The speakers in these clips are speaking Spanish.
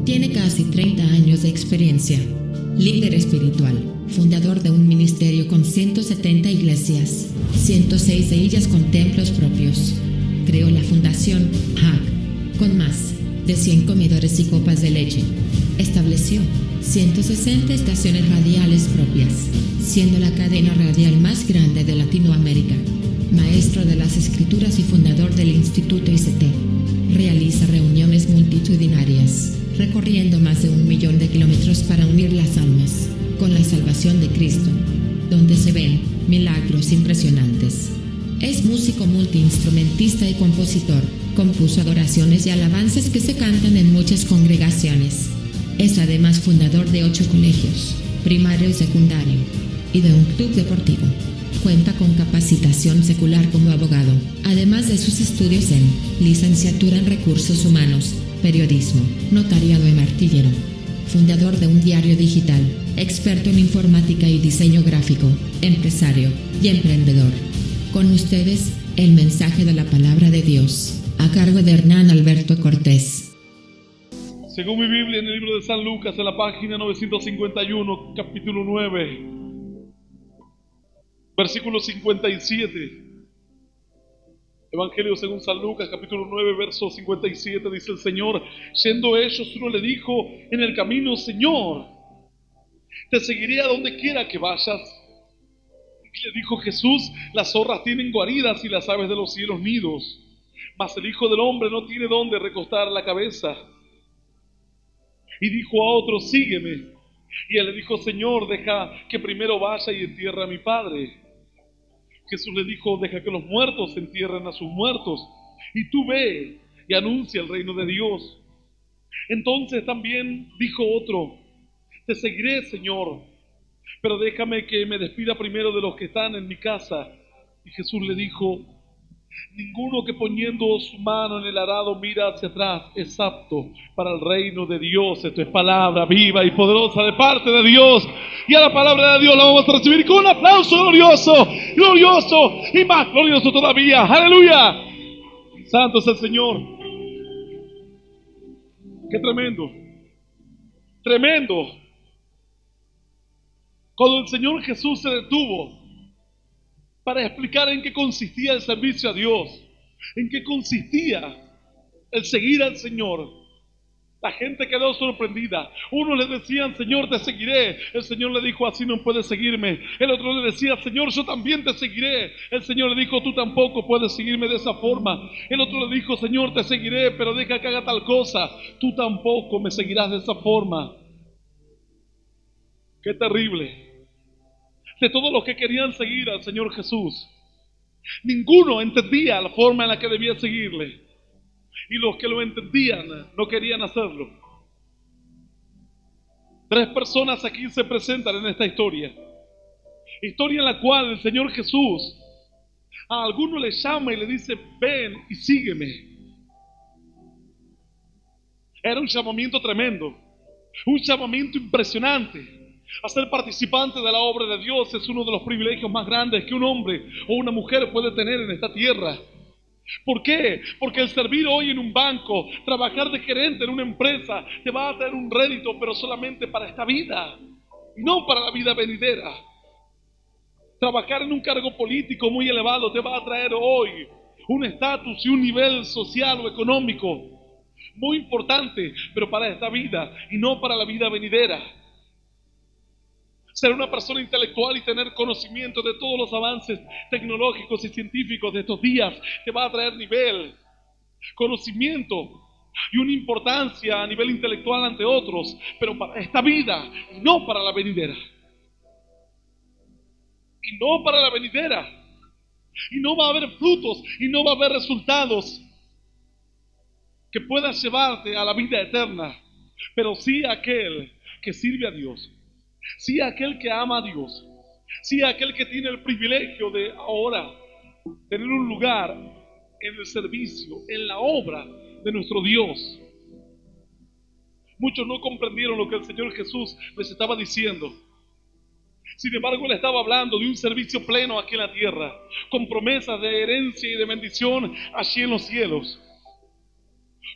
Tiene casi 30 años de experiencia. Líder espiritual, fundador de un ministerio con 170 iglesias, 106 de ellas con templos propios. Creó la fundación HAG, con más de 100 comedores y copas de leche. Estableció 160 estaciones radiales propias, siendo la cadena radial más grande de Latinoamérica. Maestro de las Escrituras y fundador del Instituto ICT. Realiza reuniones multitudinarias, recorriendo más de 1 millón de kilómetros para unir las almas con la salvación de Cristo, donde se ven milagros impresionantes. Es músico multiinstrumentista y compositor. Compuso adoraciones y alabanzas que se cantan en muchas congregaciones. Es además fundador de 8 colegios, primario y secundario, y de un club deportivo. Cuenta con capacitación secular como abogado, además de sus estudios en licenciatura en recursos humanos, periodismo, notariado y martillero. Fundador de un diario digital, experto en informática y diseño gráfico, empresario y emprendedor. Con ustedes, el mensaje de la palabra de Dios, a cargo de Hernán Alberto Cortés. Según mi Biblia, en el libro de San Lucas, en la página 951, capítulo 9, versículo 57. Evangelio según San Lucas, capítulo 9, verso 57, dice el Señor: yendo ellos, uno le dijo en el camino: Señor, te seguiré a donde quiera que vayas. Y le dijo Jesús: las zorras tienen guaridas y las aves de los cielos nidos, mas el Hijo del Hombre no tiene dónde recostar la cabeza. Y dijo a otro: sígueme. Y él le dijo: Señor, deja que primero vaya y entierre a mi padre. Jesús le dijo: deja que los muertos entierren a sus muertos, y tú ve y anuncia el reino de Dios. Entonces también dijo otro: te seguiré, Señor, pero déjame que me despida primero de los que están en mi casa. Y Jesús le dijo: ninguno que poniendo su mano en el arado mira hacia atrás es apto para el reino de Dios. Esto es palabra viva y poderosa de parte de Dios. Y a la palabra de Dios la vamos a recibir con un aplauso glorioso, glorioso y más glorioso todavía. ¡Aleluya! Santo es el Señor. ¡Qué tremendo! ¡Tremendo! Cuando el Señor Jesús se detuvo para explicar en qué consistía el servicio a Dios, en qué consistía el seguir al Señor, la gente quedó sorprendida. Uno le decía: Señor, te seguiré. El Señor le dijo: así no puedes seguirme. El otro le decía: Señor, yo también te seguiré. El Señor le dijo: tú tampoco puedes seguirme de esa forma. El otro le dijo: Señor, te seguiré, pero deja que haga tal cosa. Tú tampoco me seguirás de esa forma. Qué terrible. De todos los que querían seguir al Señor Jesús, ninguno entendía la forma en la que debía seguirle. Y los que lo entendían no querían hacerlo. 3 personas aquí se presentan en esta historia. Historia en la cual el Señor Jesús a alguno le llama y le dice: ven y sígueme. Era un llamamiento tremendo, un llamamiento impresionante. A ser participante de la obra de Dios es uno de los privilegios más grandes que un hombre o una mujer puede tener en esta tierra. ¿Por qué? Porque el servir hoy en un banco, trabajar de gerente en una empresa, te va a traer un rédito, pero solamente para esta vida y no para la vida venidera. Trabajar en un cargo político muy elevado te va a traer hoy un estatus y un nivel social o económico muy importante, pero para esta vida y no para la vida venidera. Ser una persona intelectual y tener conocimiento de todos los avances tecnológicos y científicos de estos días te va a traer nivel, conocimiento y una importancia a nivel intelectual ante otros, pero para esta vida y no para la venidera. Y no para la venidera. Y no va a haber frutos y no va a haber resultados que puedan llevarte a la vida eterna, pero sí aquel que sirve a Dios. Sí, aquel que ama a Dios. Sí, aquel que tiene el privilegio de ahora tener un lugar en el servicio, en la obra de nuestro Dios. Muchos no comprendieron lo que el Señor Jesús les estaba diciendo. Sin embargo, Él estaba hablando de un servicio pleno aquí en la tierra, con promesas de herencia y de bendición allí en los cielos,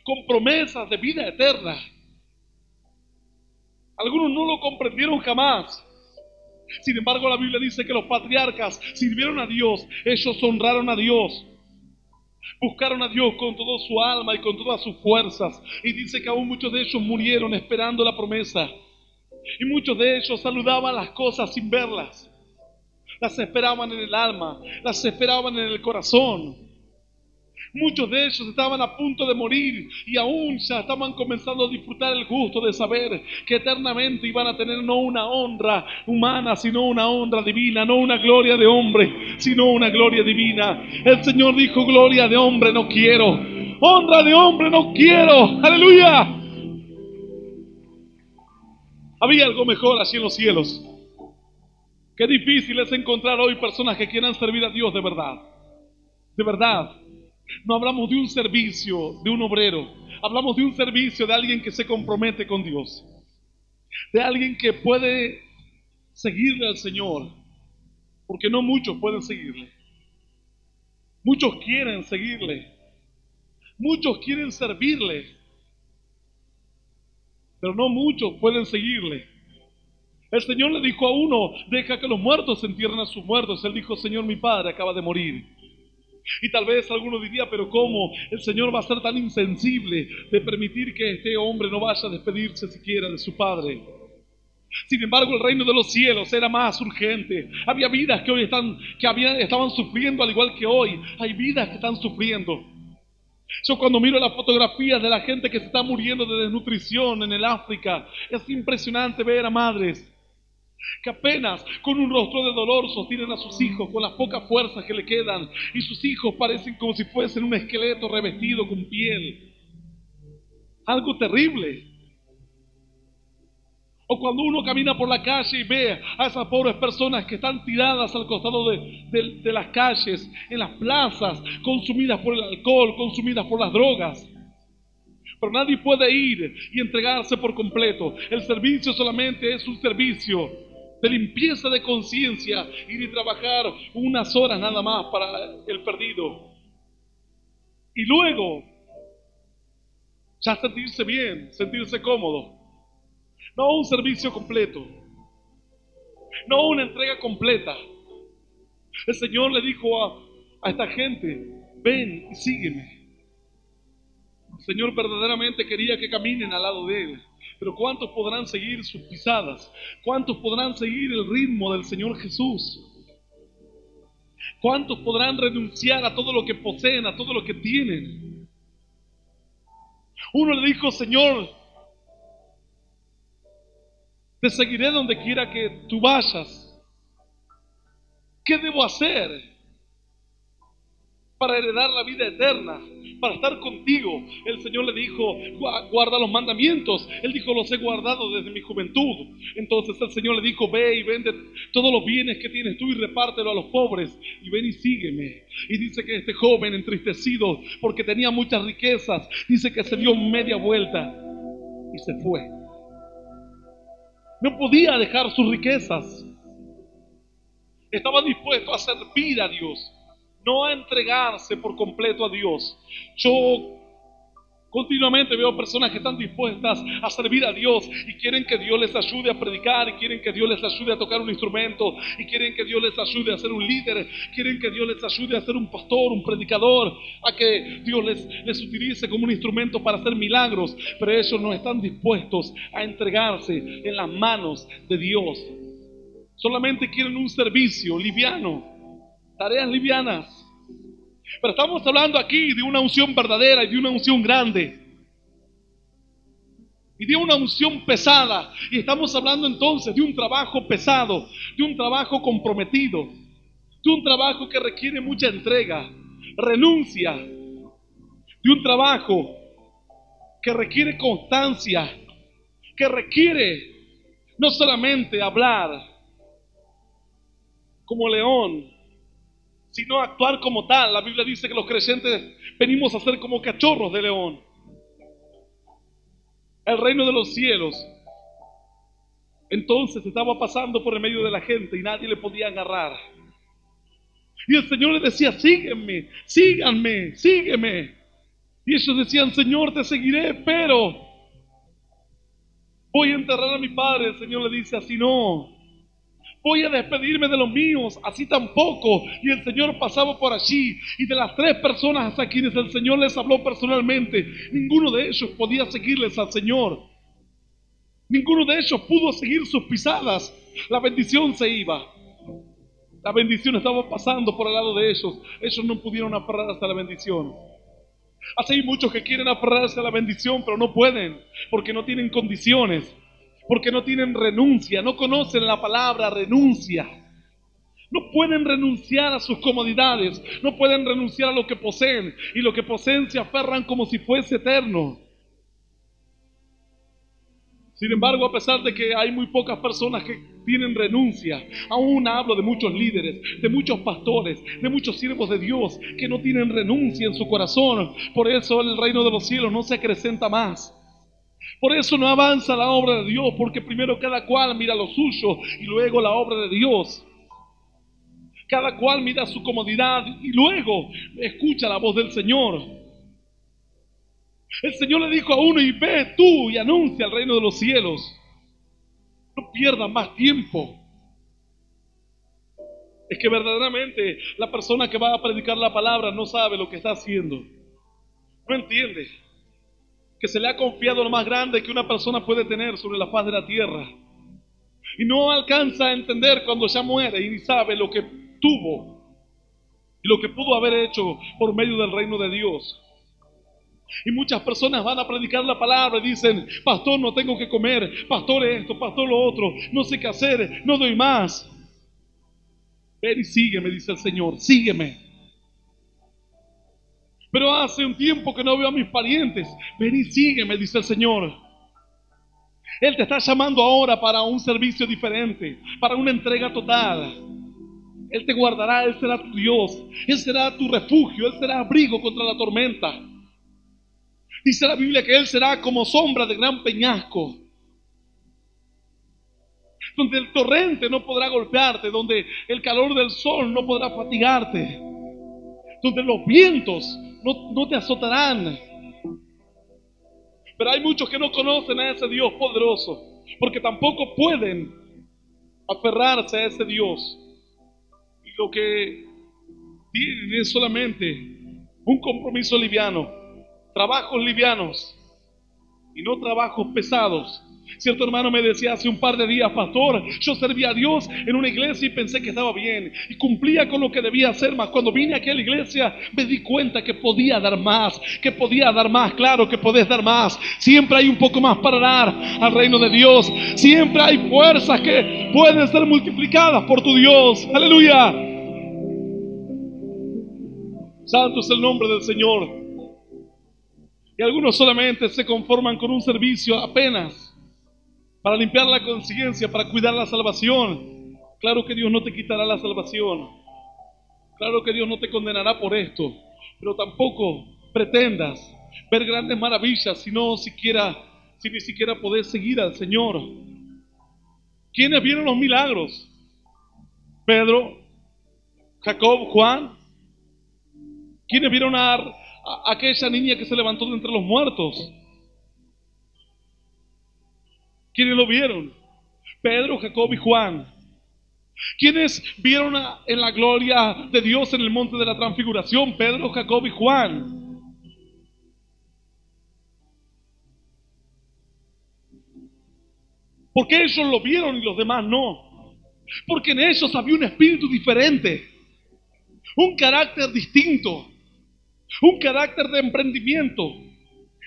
con promesas de vida eterna. Algunos no lo comprendieron jamás. Sin embargo, la Biblia dice que los patriarcas sirvieron a Dios, ellos honraron a Dios, buscaron a Dios con toda su alma y con todas sus fuerzas. Y dice que aún muchos de ellos murieron esperando la promesa. Y muchos de ellos saludaban las cosas sin verlas. Las esperaban en el alma, las esperaban en el corazón. Muchos de ellos estaban a punto de morir y aún ya estaban comenzando a disfrutar el gusto de saber que eternamente iban a tener no una honra humana, sino una honra divina, no una gloria de hombre, sino una gloria divina. El Señor dijo: gloria de hombre no quiero, honra de hombre no quiero. ¡Aleluya! Había algo mejor allí en los cielos. Qué difícil es encontrar hoy personas que quieran servir a Dios de verdad. De verdad. No hablamos de un servicio, de un obrero. Hablamos de un servicio de alguien que se compromete con Dios. De alguien que puede seguirle al Señor. Porque no muchos pueden seguirle. Muchos quieren seguirle. Muchos quieren servirle. Pero no muchos pueden seguirle. El Señor le dijo a uno: deja que los muertos entierren a sus muertos. Él dijo: Señor, mi padre acaba de morir. Y tal vez alguno diría: pero ¿cómo el Señor va a ser tan insensible de permitir que este hombre no vaya a despedirse siquiera de su padre? Sin embargo, el reino de los cielos era más urgente. Había vidas que hoy estaban sufriendo al igual que hoy. Hay vidas que están sufriendo. Yo cuando miro las fotografías de la gente que se está muriendo de desnutrición en el África, es impresionante ver a madres que apenas con un rostro de dolor sostienen a sus hijos con las pocas fuerzas que le quedan, y sus hijos parecen como si fuesen un esqueleto revestido con piel. Algo terrible. O cuando uno camina por la calle y ve a esas pobres personas que están tiradas al costado de las calles, en las plazas, consumidas por el alcohol, consumidas por las drogas. Pero nadie puede ir y entregarse por completo. El servicio solamente es un servicio de limpieza de conciencia, ir y trabajar unas horas nada más para el perdido. Y luego, ya sentirse bien, sentirse cómodo. No un servicio completo, no una entrega completa. El Señor le dijo a esta gente: ven y sígueme. El Señor verdaderamente quería que caminen al lado de Él. Pero ¿cuántos podrán seguir sus pisadas? ¿Cuántos podrán seguir el ritmo del Señor Jesús? ¿Cuántos podrán renunciar a todo lo que poseen, a todo lo que tienen? Uno le dijo: Señor, te seguiré donde quiera que tú vayas. ¿Qué debo hacer para heredar la vida eterna? Para estar contigo. El Señor le dijo: guarda los mandamientos. Él dijo: los he guardado desde mi juventud. Entonces el Señor le dijo: ve y vende todos los bienes que tienes tú y repártelo a los pobres, y ven y sígueme. Y dice que este joven, entristecido porque tenía muchas riquezas, dice que se dio media vuelta y se fue. No podía dejar sus riquezas. Estaba dispuesto a servir a Dios, no a entregarse por completo a Dios. Yo continuamente veo personas que están dispuestas a servir a Dios y quieren que Dios les ayude a predicar, y quieren que Dios les ayude a tocar un instrumento, y quieren que Dios les ayude a ser un líder, quieren que Dios les ayude a ser un pastor, un predicador, a que Dios les utilice como un instrumento para hacer milagros, pero ellos no están dispuestos a entregarse en las manos de Dios. Solamente quieren un servicio liviano, tareas livianas. Pero estamos hablando aquí de una unción verdadera y de una unción grande. Y de una unción pesada. Y estamos hablando entonces de un trabajo pesado, de un trabajo comprometido, de un trabajo que requiere mucha entrega, renuncia, de un trabajo que requiere constancia, que requiere no solamente hablar como león, sino actuar como tal. La Biblia dice que los creyentes venimos a ser como cachorros de león. El reino de los cielos entonces estaba pasando por el medio de la gente y nadie le podía agarrar. Y el Señor les decía: sígueme, síganme, sígueme. Y ellos decían: Señor, te seguiré, pero Voy a enterrar a mi padre. El Señor le dice, así no. Voy a despedirme de los míos, así tampoco. Y el Señor pasaba por allí, y de las 3 personas a quienes el Señor les habló personalmente, ninguno de ellos podía seguirles al Señor. Ninguno de ellos pudo seguir sus pisadas. La bendición se iba. La bendición estaba pasando por el lado de ellos. Ellos no pudieron aferrarse a la bendición. Así hay muchos que quieren aferrarse a la bendición, pero no pueden, porque no tienen condiciones, porque no tienen renuncia, no conocen la palabra renuncia. No pueden renunciar a sus comodidades, no pueden renunciar a lo que poseen, y lo que poseen se aferran como si fuese eterno. Sin embargo, a pesar de que hay muy pocas personas que tienen renuncia, aún hablo de muchos líderes, de muchos pastores, de muchos siervos de Dios que no tienen renuncia en su corazón. Por eso el reino de los cielos no se acrecenta más. Por eso no avanza la obra de Dios, porque primero cada cual mira lo suyo y luego la obra de Dios. Cada cual mira su comodidad y luego escucha la voz del Señor. El Señor le dijo a uno, y ve tú y anuncia el reino de los cielos. No pierdas más tiempo. Es que verdaderamente la persona que va a predicar la palabra no sabe lo que está haciendo. No entiende que se le ha confiado lo más grande que una persona puede tener sobre la faz de la tierra. Y no alcanza a entender cuando ya muere y ni sabe lo que tuvo y lo que pudo haber hecho por medio del reino de Dios. Y muchas personas van a predicar la palabra y dicen, pastor, no tengo que comer, pastor esto, pastor lo otro, no sé qué hacer, no doy más. Ven y sígueme, dice el Señor, sígueme. Pero hace un tiempo que no veo a mis parientes. Ven y sígueme, dice el Señor. Él te está llamando ahora para un servicio diferente, para una entrega total. Él te guardará, Él será tu Dios, Él será tu refugio, Él será abrigo contra la tormenta. Dice la Biblia que Él será como sombra de gran peñasco, donde el torrente no podrá golpearte, donde el calor del sol no podrá fatigarte, donde los vientos no te azotarán. Pero hay muchos que no conocen a ese Dios poderoso, porque tampoco pueden aferrarse a ese Dios. Y lo que tienen es solamente un compromiso liviano, trabajos livianos y no trabajos pesados. Cierto hermano me decía hace un par de días, pastor, yo servía a Dios en una iglesia y pensé que estaba bien y cumplía con lo que debía hacer, mas cuando vine aquí a la iglesia me di cuenta que podía dar más, claro que podés dar más, siempre hay un poco más para dar al reino de Dios, siempre hay fuerzas que pueden ser multiplicadas por tu Dios, aleluya. Santo es el nombre del Señor. Y algunos solamente se conforman con un servicio apenas para limpiar la conciencia, para cuidar la salvación. Claro que Dios no te quitará la salvación. Claro que Dios no te condenará por esto. Pero tampoco pretendas ver grandes maravillas si ni siquiera podés seguir al Señor. ¿Quiénes vieron los milagros? Pedro, Jacob, Juan. ¿Quiénes vieron a aquella niña que se levantó de entre los muertos? ¿Quiénes lo vieron? Pedro, Jacob y Juan. ¿Quiénes vieron en la gloria de Dios en el monte de la transfiguración? Pedro, Jacob y Juan. ¿Por qué ellos lo vieron y los demás no? Porque en ellos había un espíritu diferente, un carácter distinto, un carácter de emprendimiento,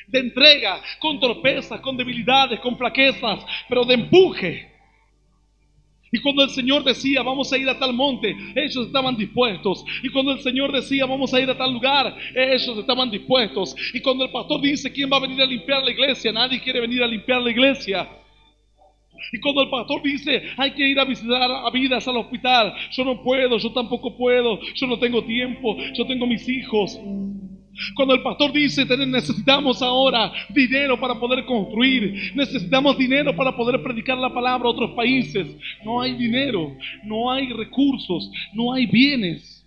de entrega, con torpezas, con debilidades, con flaquezas, pero de empuje. Y cuando el Señor decía, vamos a ir a tal monte, ellos estaban dispuestos. Y cuando el Señor decía, vamos a ir a tal lugar, ellos estaban dispuestos. Y cuando el pastor dice, ¿quién va a venir a limpiar la iglesia? Nadie quiere venir a limpiar la iglesia. Y cuando el pastor dice, hay que ir a visitar a vidas al hospital, yo no puedo, yo tampoco puedo, yo no tengo tiempo, yo tengo mis hijos. Cuando el pastor dice, necesitamos ahora dinero para poder construir, necesitamos dinero para poder predicar la palabra a otros países, no hay dinero, no hay recursos, no hay bienes,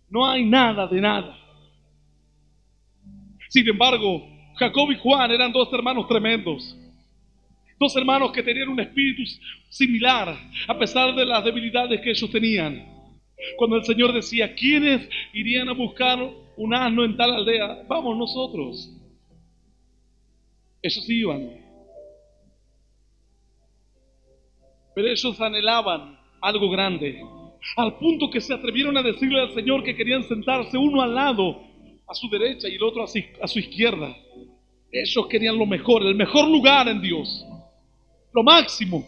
no hay nada de nada. Sin embargo, Jacob y Juan eran 2 hermanos tremendos. Dos hermanos que tenían un espíritu similar, a pesar de las debilidades que ellos tenían. Cuando el Señor decía, ¿quiénes irían a buscar un asno en tal aldea? Vamos nosotros. Ellos iban. Pero ellos anhelaban algo grande, al punto que se atrevieron a decirle al Señor que querían sentarse uno al lado, a su derecha, y el otro a su izquierda. Ellos querían lo mejor, el mejor lugar en Dios, lo máximo.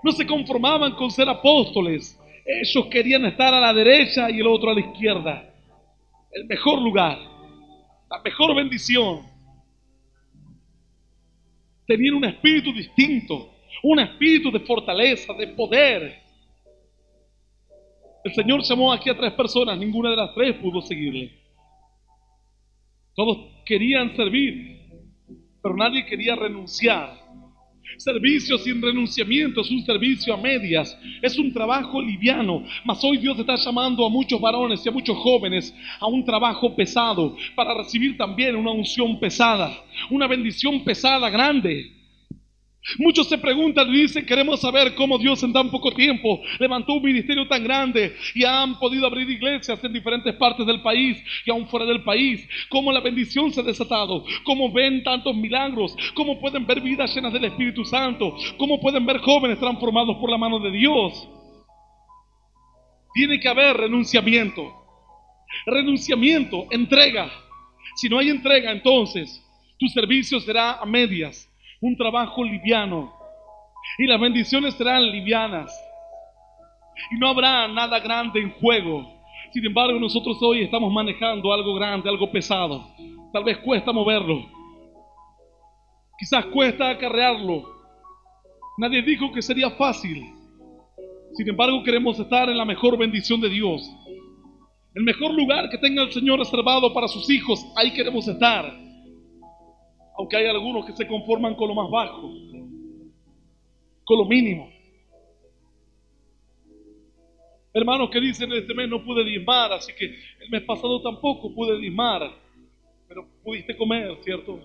No se conformaban con ser apóstoles. Ellos querían estar a la derecha y el otro a la izquierda. El mejor lugar, la mejor bendición. Tenían un espíritu distinto, un espíritu de fortaleza, de poder. El Señor llamó aquí a 3 personas, ninguna de las 3 pudo seguirle. Todos querían servir, pero nadie quería renunciar. Servicio sin renunciamiento es un servicio a medias, es un trabajo liviano. Mas hoy Dios está llamando a muchos varones y a muchos jóvenes a un trabajo pesado, para recibir también una unción pesada, una bendición pesada, grande. Muchos se preguntan y dicen, queremos saber cómo Dios en tan poco tiempo levantó un ministerio tan grande y han podido abrir iglesias en diferentes partes del país y aún fuera del país, cómo la bendición se ha desatado, cómo ven tantos milagros, cómo pueden ver vidas llenas del Espíritu Santo, cómo pueden ver jóvenes transformados por la mano de Dios. Tiene que haber renunciamiento, entrega. Si no hay entrega, entonces tu servicio será a medias, un trabajo liviano, y las bendiciones serán livianas y no habrá nada grande en juego. Sin embargo, nosotros hoy estamos manejando algo grande, algo pesado. Tal vez cuesta moverlo, quizás cuesta acarrearlo. Nadie dijo que sería fácil. Sin embargo, queremos estar en la mejor bendición de Dios, el mejor lugar que tenga el Señor reservado para sus hijos. Ahí queremos estar. Aunque hay algunos que se conforman con lo más bajo, con lo mínimo. Hermanos que dicen, este mes no pude diezmar, así que el mes pasado tampoco pude diezmar. Pero pudiste comer, ¿cierto?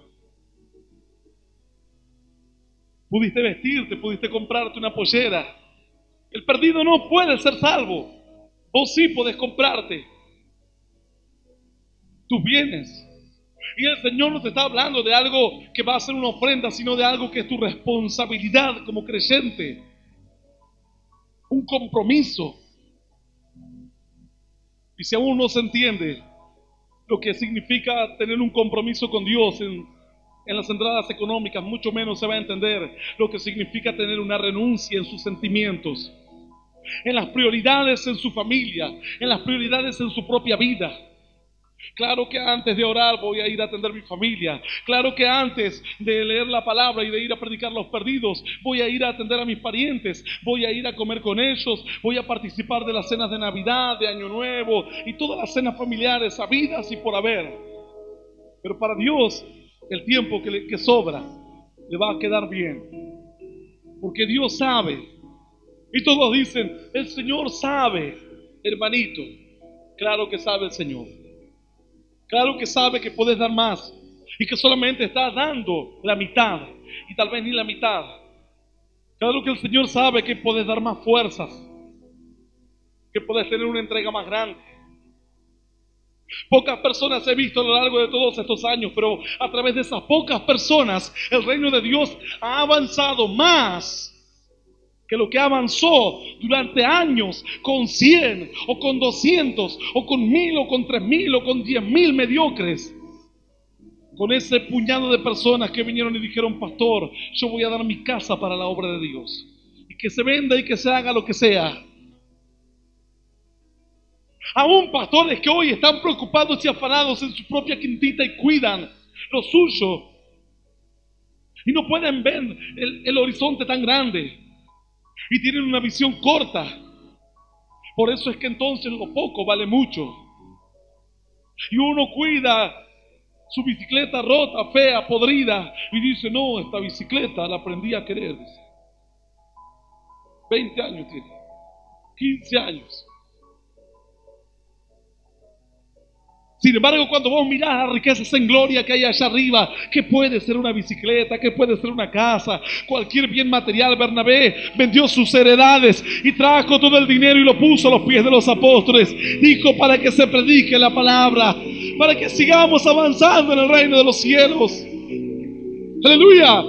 Pudiste vestirte, pudiste comprarte una pollera. El perdido no puede ser salvo. Vos sí podés comprarte tus bienes. Y el Señor no te está hablando de algo que va a ser una ofrenda, sino de algo que es tu responsabilidad como creyente. Un compromiso. Y si aún no se entiende lo que significa tener un compromiso con Dios en las entradas económicas, mucho menos se va a entender lo que significa tener una renuncia en sus sentimientos, en las prioridades en su familia, en las prioridades en su propia vida. Claro que antes de orar voy a ir a atender mi familia. Claro que antes de leer la palabra y de ir a predicar a los perdidos, voy a ir a atender a mis parientes, voy a ir a comer con ellos, voy a participar de las cenas de Navidad, de Año Nuevo y todas las cenas familiares habidas y por haber. Pero para Dios, el tiempo que sobra le va a quedar bien, porque Dios sabe. Y todos dicen, el Señor sabe. Hermanito, claro que sabe el Señor. Claro que sabe que puedes dar más y que solamente estás dando la mitad y tal vez ni la mitad. Claro que el Señor sabe que puedes dar más fuerzas, que puedes tener una entrega más grande. Pocas personas he visto a lo largo de todos estos años, pero a través de esas pocas personas el reino de Dios ha avanzado más que lo que avanzó durante años con 100 o con 200 o con 1000 o con 3000 o con 10.000 mediocres. Con ese puñado de personas que vinieron y dijeron, pastor, yo voy a dar mi casa para la obra de Dios. Y que se venda y que se haga lo que sea. Aún pastores que hoy están preocupados y afanados en su propia quintita y cuidan lo suyo. Y no pueden ver el horizonte tan grande. Y tienen una visión corta. Por eso es que entonces lo poco vale mucho. Y uno cuida su bicicleta rota, fea, podrida, y dice, no, esta bicicleta la aprendí a querer. 20 años tiene, 15 años. Sin embargo, cuando vos mirás las riquezas en gloria que hay allá arriba, que puede ser una bicicleta, que puede ser una casa, cualquier bien material, Bernabé vendió sus heredades y trajo todo el dinero y lo puso a los pies de los apóstoles. Dijo, para que se predique la palabra, para que sigamos avanzando en el reino de los cielos. Aleluya.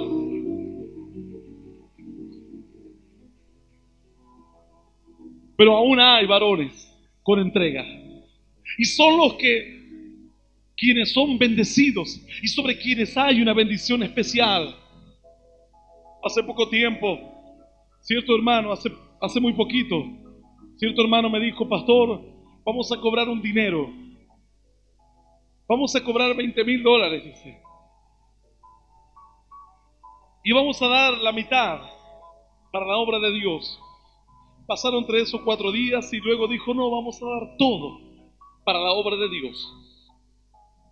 Pero aún hay varones con entrega. Y son los quienes son bendecidos y sobre quienes hay una bendición especial. Hace poco tiempo, cierto hermano, hace muy poquito, cierto hermano me dijo, pastor, vamos a cobrar un dinero. Vamos a cobrar $20,000, dice. Y vamos a dar la mitad para la obra de Dios. Pasaron 3 o 4 días y luego dijo, no, vamos a dar todo para la obra de Dios,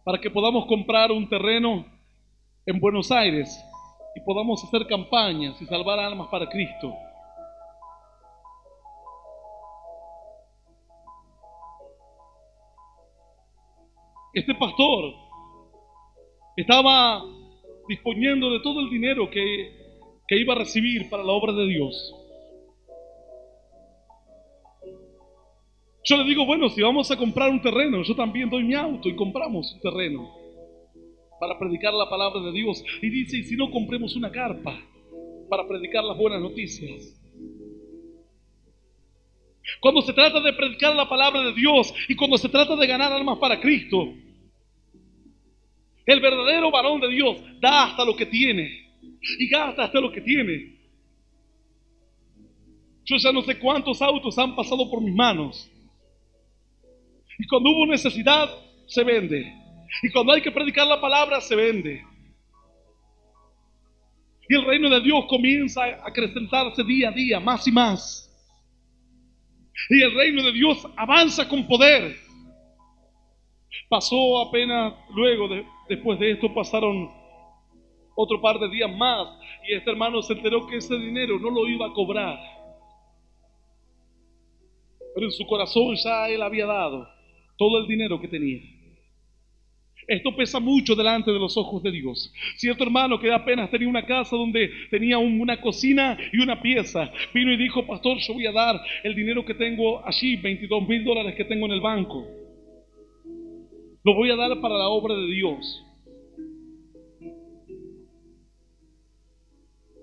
para que podamos comprar un terreno en Buenos Aires y podamos hacer campañas y salvar almas para Cristo. Este pastor estaba disponiendo de todo el dinero que iba a recibir para la obra de Dios. Yo le digo, bueno, si vamos a comprar un terreno, yo también doy mi auto y compramos un terreno para predicar la palabra de Dios. Y dice, y si no, compremos una carpa para predicar las buenas noticias. Cuando se trata de predicar la palabra de Dios y cuando se trata de ganar almas para Cristo, el verdadero varón de Dios da hasta lo que tiene y gasta hasta lo que tiene. Yo ya no sé cuántos autos han pasado por mis manos. Y cuando hubo necesidad, se vende. Y cuando hay que predicar la palabra, se vende. Y el reino de Dios comienza a acrecentarse día a día, más y más. Y el reino de Dios avanza con poder. Pasó apenas luego, después de esto pasaron otro par de días más. Y este hermano se enteró que ese dinero no lo iba a cobrar. Pero en su corazón ya él había dado todo el dinero que tenía. Esto pesa mucho delante de los ojos de Dios. Cierto hermano que apenas tenía una casa donde tenía una cocina y una pieza, vino y dijo, pastor, yo voy a dar el dinero que tengo allí, $22,000 que tengo en el banco. Lo voy a dar para la obra de Dios.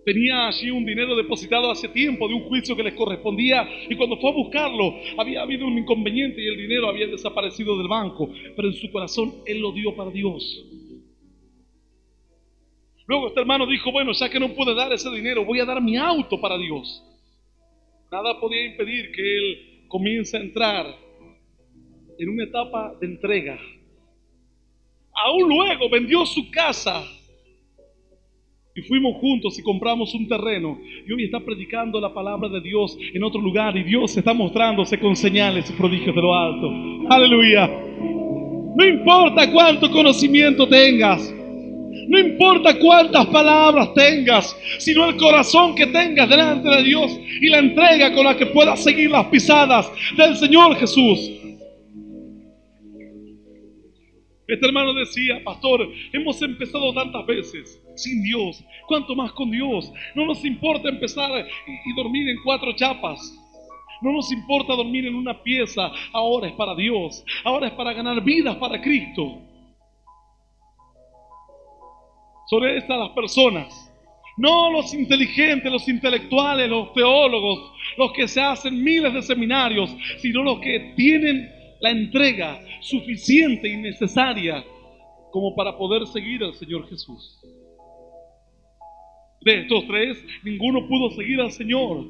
Tenía allí un dinero depositado hace tiempo de un juicio que les correspondía y cuando fue a buscarlo había habido un inconveniente y el dinero había desaparecido del banco, pero en su corazón él lo dio para Dios. Luego este hermano dijo, bueno, ya que no pude dar ese dinero, voy a dar mi auto para Dios. Nada podía impedir que él comience a entrar en una etapa de entrega. Aún luego vendió su casa. Y fuimos juntos y compramos un terreno. Y hoy está predicando la palabra de Dios en otro lugar. Y Dios está mostrándose con señales y prodigios de lo alto. Aleluya. No importa cuánto conocimiento tengas. No importa cuántas palabras tengas. Sino el corazón que tengas delante de Dios. Y la entrega con la que puedas seguir las pisadas del Señor Jesús. Este hermano decía, pastor, hemos empezado tantas veces sin Dios, ¿cuánto más con Dios? No nos importa empezar y dormir en 4 chapas. No nos importa dormir en una pieza. Ahora es para Dios. Ahora es para ganar vidas para Cristo. Son estas las personas. No los inteligentes, los intelectuales, los teólogos, los que se hacen miles de seminarios, sino los que tienen la entrega suficiente y necesaria como para poder seguir al Señor Jesús. De estos 3, ninguno pudo seguir al Señor.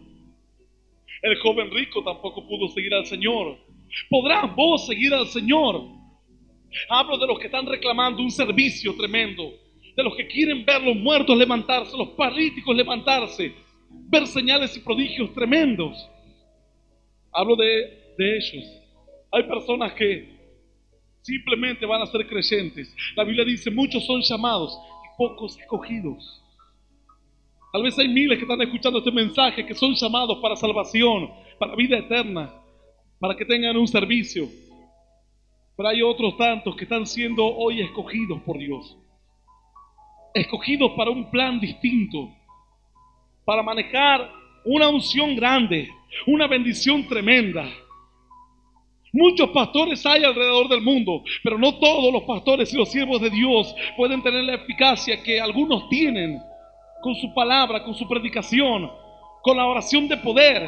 El joven rico tampoco pudo seguir al Señor. ¿Podrás vos seguir al Señor? Hablo de los que están reclamando un servicio tremendo, de los que quieren ver los muertos levantarse, los paralíticos levantarse, ver señales y prodigios tremendos. Hablo de ellos. Hay personas que simplemente van a ser creyentes. La Biblia dice, muchos son llamados y pocos escogidos. Tal vez hay miles que están escuchando este mensaje que son llamados para salvación, para vida eterna, para que tengan un servicio. Pero hay otros tantos que están siendo hoy escogidos por Dios. Escogidos para un plan distinto, para manejar una unción grande, una bendición tremenda. Muchos pastores hay alrededor del mundo, pero no todos los pastores y los siervos de Dios pueden tener la eficacia que algunos tienen con su palabra, con su predicación, con la oración de poder,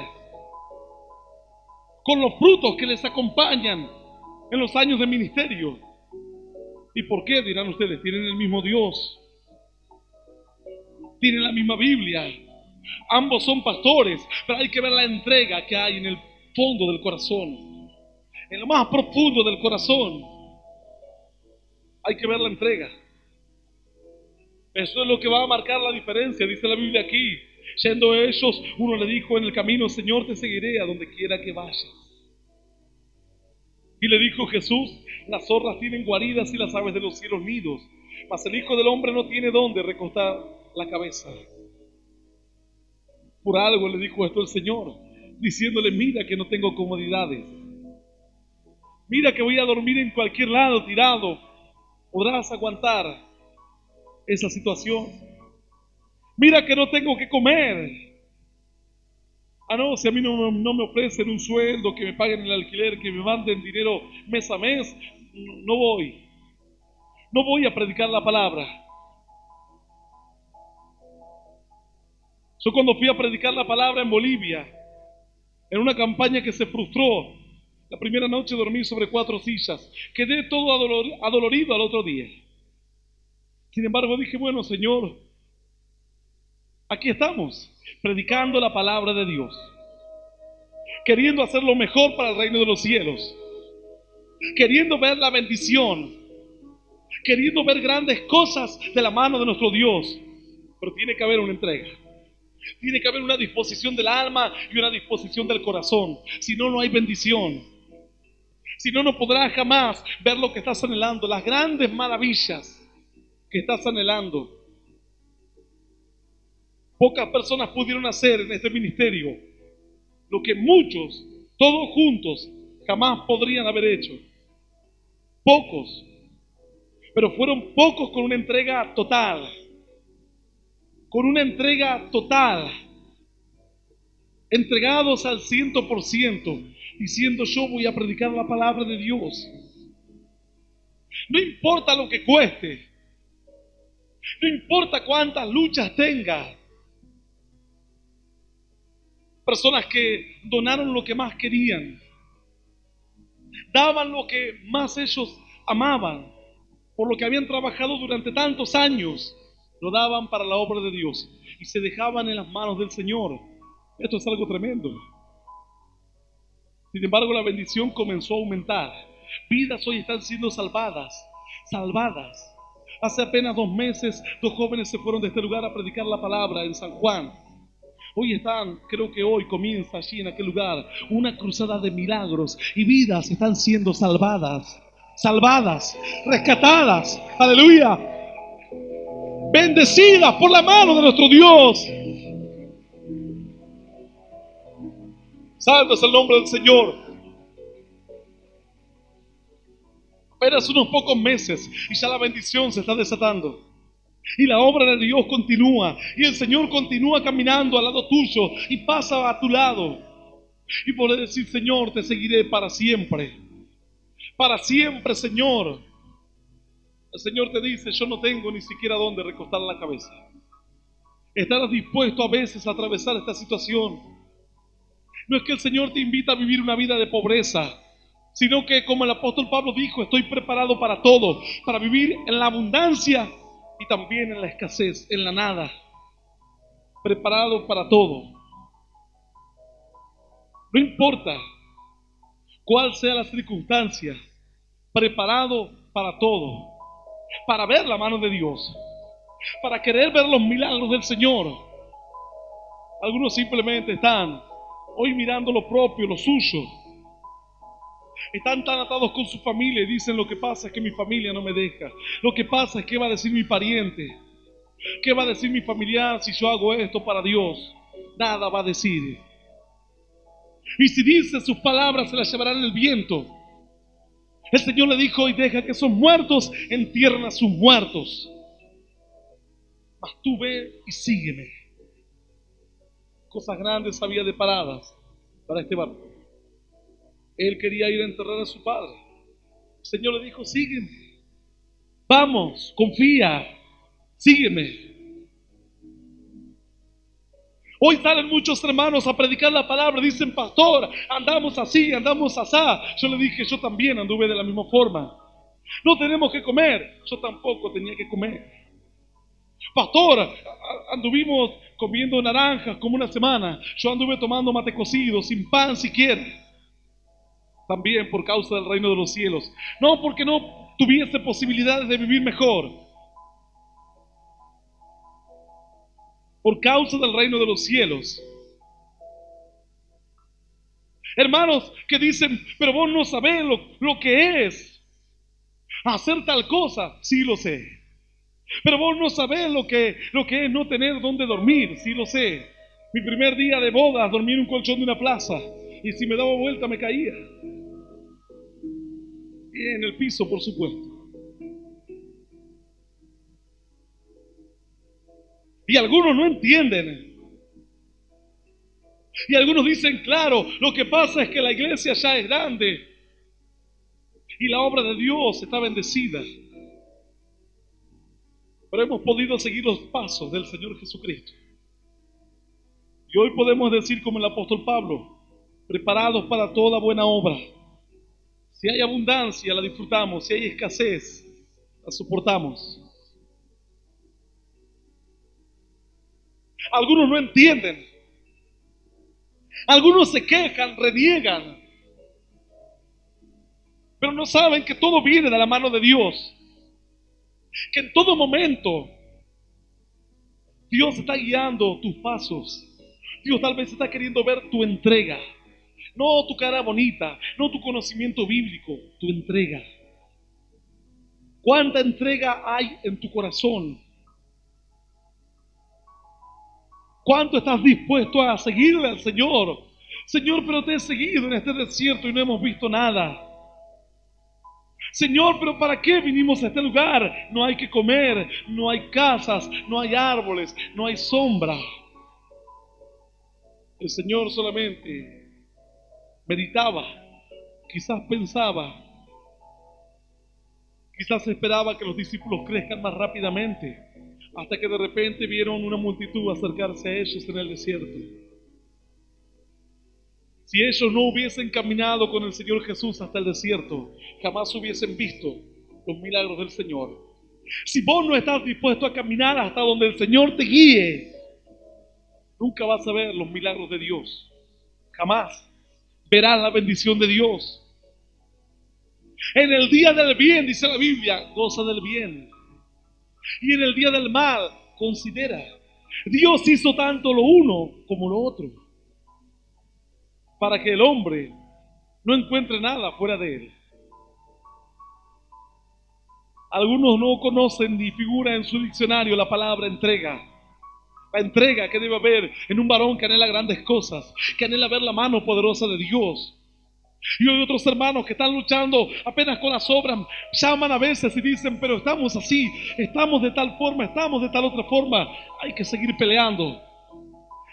con los frutos que les acompañan en los años de ministerio. ¿Y por qué? Dirán ustedes, tienen el mismo Dios, tienen la misma Biblia, ambos son pastores, pero hay que ver la entrega que hay en el fondo del corazón. En lo más profundo del corazón hay que ver la entrega. Eso es lo que va a marcar la diferencia, dice la Biblia aquí. Yendo ellos, uno le dijo en el camino: Señor, te seguiré a donde quiera que vayas. Y le dijo Jesús: las zorras tienen guaridas y las aves de los cielos nidos, mas el Hijo del Hombre no tiene dónde recostar la cabeza. Por algo le dijo esto el Señor, diciéndole: mira que no tengo comodidades. Mira que voy a dormir en cualquier lado tirado. ¿Podrás aguantar esa situación? Mira que no tengo que comer. Ah, no, si a mí no me ofrecen un sueldo, que me paguen el alquiler, que me manden dinero mes a mes, no voy. No voy a predicar la palabra. Yo cuando fui a predicar la palabra en Bolivia, en una campaña que se frustró, la primera noche dormí sobre 4 sillas. Quedé todo adolorido al otro día. Sin embargo dije: bueno, Señor, aquí estamos, predicando la palabra de Dios, queriendo hacer lo mejor para el reino de los cielos, queriendo ver la bendición, queriendo ver grandes cosas de la mano de nuestro Dios. Pero tiene que haber una entrega. Tiene que haber una disposición del alma y una disposición del corazón. Si no, no hay bendición. Si no, no podrás jamás ver lo que estás anhelando, las grandes maravillas que estás anhelando. Pocas personas pudieron hacer en este ministerio lo que muchos, todos juntos, jamás podrían haber hecho. Pocos, pero fueron pocos con una entrega total. Con una entrega total. Entregados al 100%, diciendo: yo voy a predicar la palabra de Dios. No importa lo que cueste. No importa cuántas luchas tenga. Personas que donaron lo que más querían. Daban lo que más ellos amaban. Por lo que habían trabajado durante tantos años. Lo daban para la obra de Dios. Y se dejaban en las manos del Señor. Esto es algo tremendo. Sin embargo, la bendición comenzó a aumentar. Vidas hoy están siendo salvadas. Hace apenas 2 meses, 2 jóvenes se fueron de este lugar a predicar la palabra en San Juan. Hoy están, creo que hoy comienza allí en aquel lugar, una cruzada de milagros. Y vidas están siendo salvadas, rescatadas. Aleluya. Bendecidas por la mano de nuestro Dios. Santo es el nombre del Señor. Apenas unos pocos meses y ya la bendición se está desatando. Y la obra de Dios continúa. Y el Señor continúa caminando al lado tuyo y pasa a tu lado. Y podrás decir: Señor, te seguiré para siempre. Para siempre, Señor. El Señor te dice: yo no tengo ni siquiera dónde recostar la cabeza. ¿Estarás dispuesto a veces a atravesar esta situación? No es que el Señor te invita a vivir una vida de pobreza, sino que, como el apóstol Pablo dijo, estoy preparado para todo, para vivir en la abundancia y también en la escasez, en la nada. Preparado para todo. No importa cuál sea la circunstancia, preparado para todo, para ver la mano de Dios, para querer ver los milagros del Señor. Algunos simplemente están hoy mirando lo propio, lo suyo. Están tan atados con su familia y dicen: lo que pasa es que mi familia no me deja. Lo que pasa es que va a decir mi pariente. ¿Qué va a decir mi familiar si yo hago esto para Dios? Nada va a decir. Y si dice sus palabras, se las llevarán el viento. El Señor le dijo: y deja que esos muertos entierren a sus muertos. Mas tú ve y sígueme. Cosas grandes había deparadas para este varón. Él quería ir a enterrar a su padre. El Señor le dijo: sígueme. Vamos, confía, sígueme. Hoy salen muchos hermanos a predicar la palabra. Dicen: pastor, andamos así, andamos asá. Yo le dije: yo también anduve de la misma forma. No tenemos que comer. Yo tampoco tenía que comer. Pastor, anduvimos comiendo naranjas como una semana. Yo anduve tomando mate cocido, sin pan siquiera. También por causa del reino de los cielos. No porque no tuviese posibilidades de vivir mejor. Por causa del reino de los cielos. Hermanos que dicen: pero vos no sabés lo que es hacer tal cosa. Sí lo sé. Pero vos no sabés lo que es no tener dónde dormir. Sí lo sé. Mi primer día de bodas dormí en un colchón de una plaza. Y si me daba vuelta me caía. Y en el piso, por supuesto. Y algunos no entienden. Y algunos dicen: claro, lo que pasa es que la iglesia ya es grande y la obra de Dios está bendecida. Pero hemos podido seguir los pasos del Señor Jesucristo. Y hoy podemos decir como el apóstol Pablo: preparados para toda buena obra. Si hay abundancia, la disfrutamos. Si hay escasez, la soportamos. Algunos no entienden. Algunos se quejan, reniegan. Pero no saben que todo viene de la mano de Dios. Que en todo momento Dios está guiando tus pasos. Dios tal vez está queriendo ver tu entrega. No tu cara bonita, no tu conocimiento bíblico, tu entrega. ¿Cuánta entrega hay en tu corazón? ¿Cuánto estás dispuesto a seguirle al Señor? Señor, pero te he seguido en este desierto y no hemos visto nada. Señor, pero ¿para qué vinimos a este lugar? No hay que comer, no hay casas, no hay árboles, no hay sombra. El Señor solamente meditaba, quizás pensaba, quizás esperaba que los discípulos crezcan más rápidamente, hasta que de repente vieron una multitud acercarse a ellos en el desierto. Si ellos no hubiesen caminado con el Señor Jesús hasta el desierto, jamás hubiesen visto los milagros del Señor. Si vos no estás dispuesto a caminar hasta donde el Señor te guíe, nunca vas a ver los milagros de Dios. Jamás verás la bendición de Dios. En el día del bien, dice la Biblia, goza del bien. Y en el día del mal, considera. Dios hizo tanto lo uno como lo otro, para que el hombre no encuentre nada fuera de él. Algunos no conocen ni figura en su diccionario la palabra entrega. La entrega que debe haber en un varón que anhela grandes cosas, que anhela ver la mano poderosa de Dios. Y hay otros hermanos que están luchando apenas con las obras, llaman a veces y dicen: pero estamos así, estamos de tal forma, estamos de tal otra forma. Hay que seguir peleando,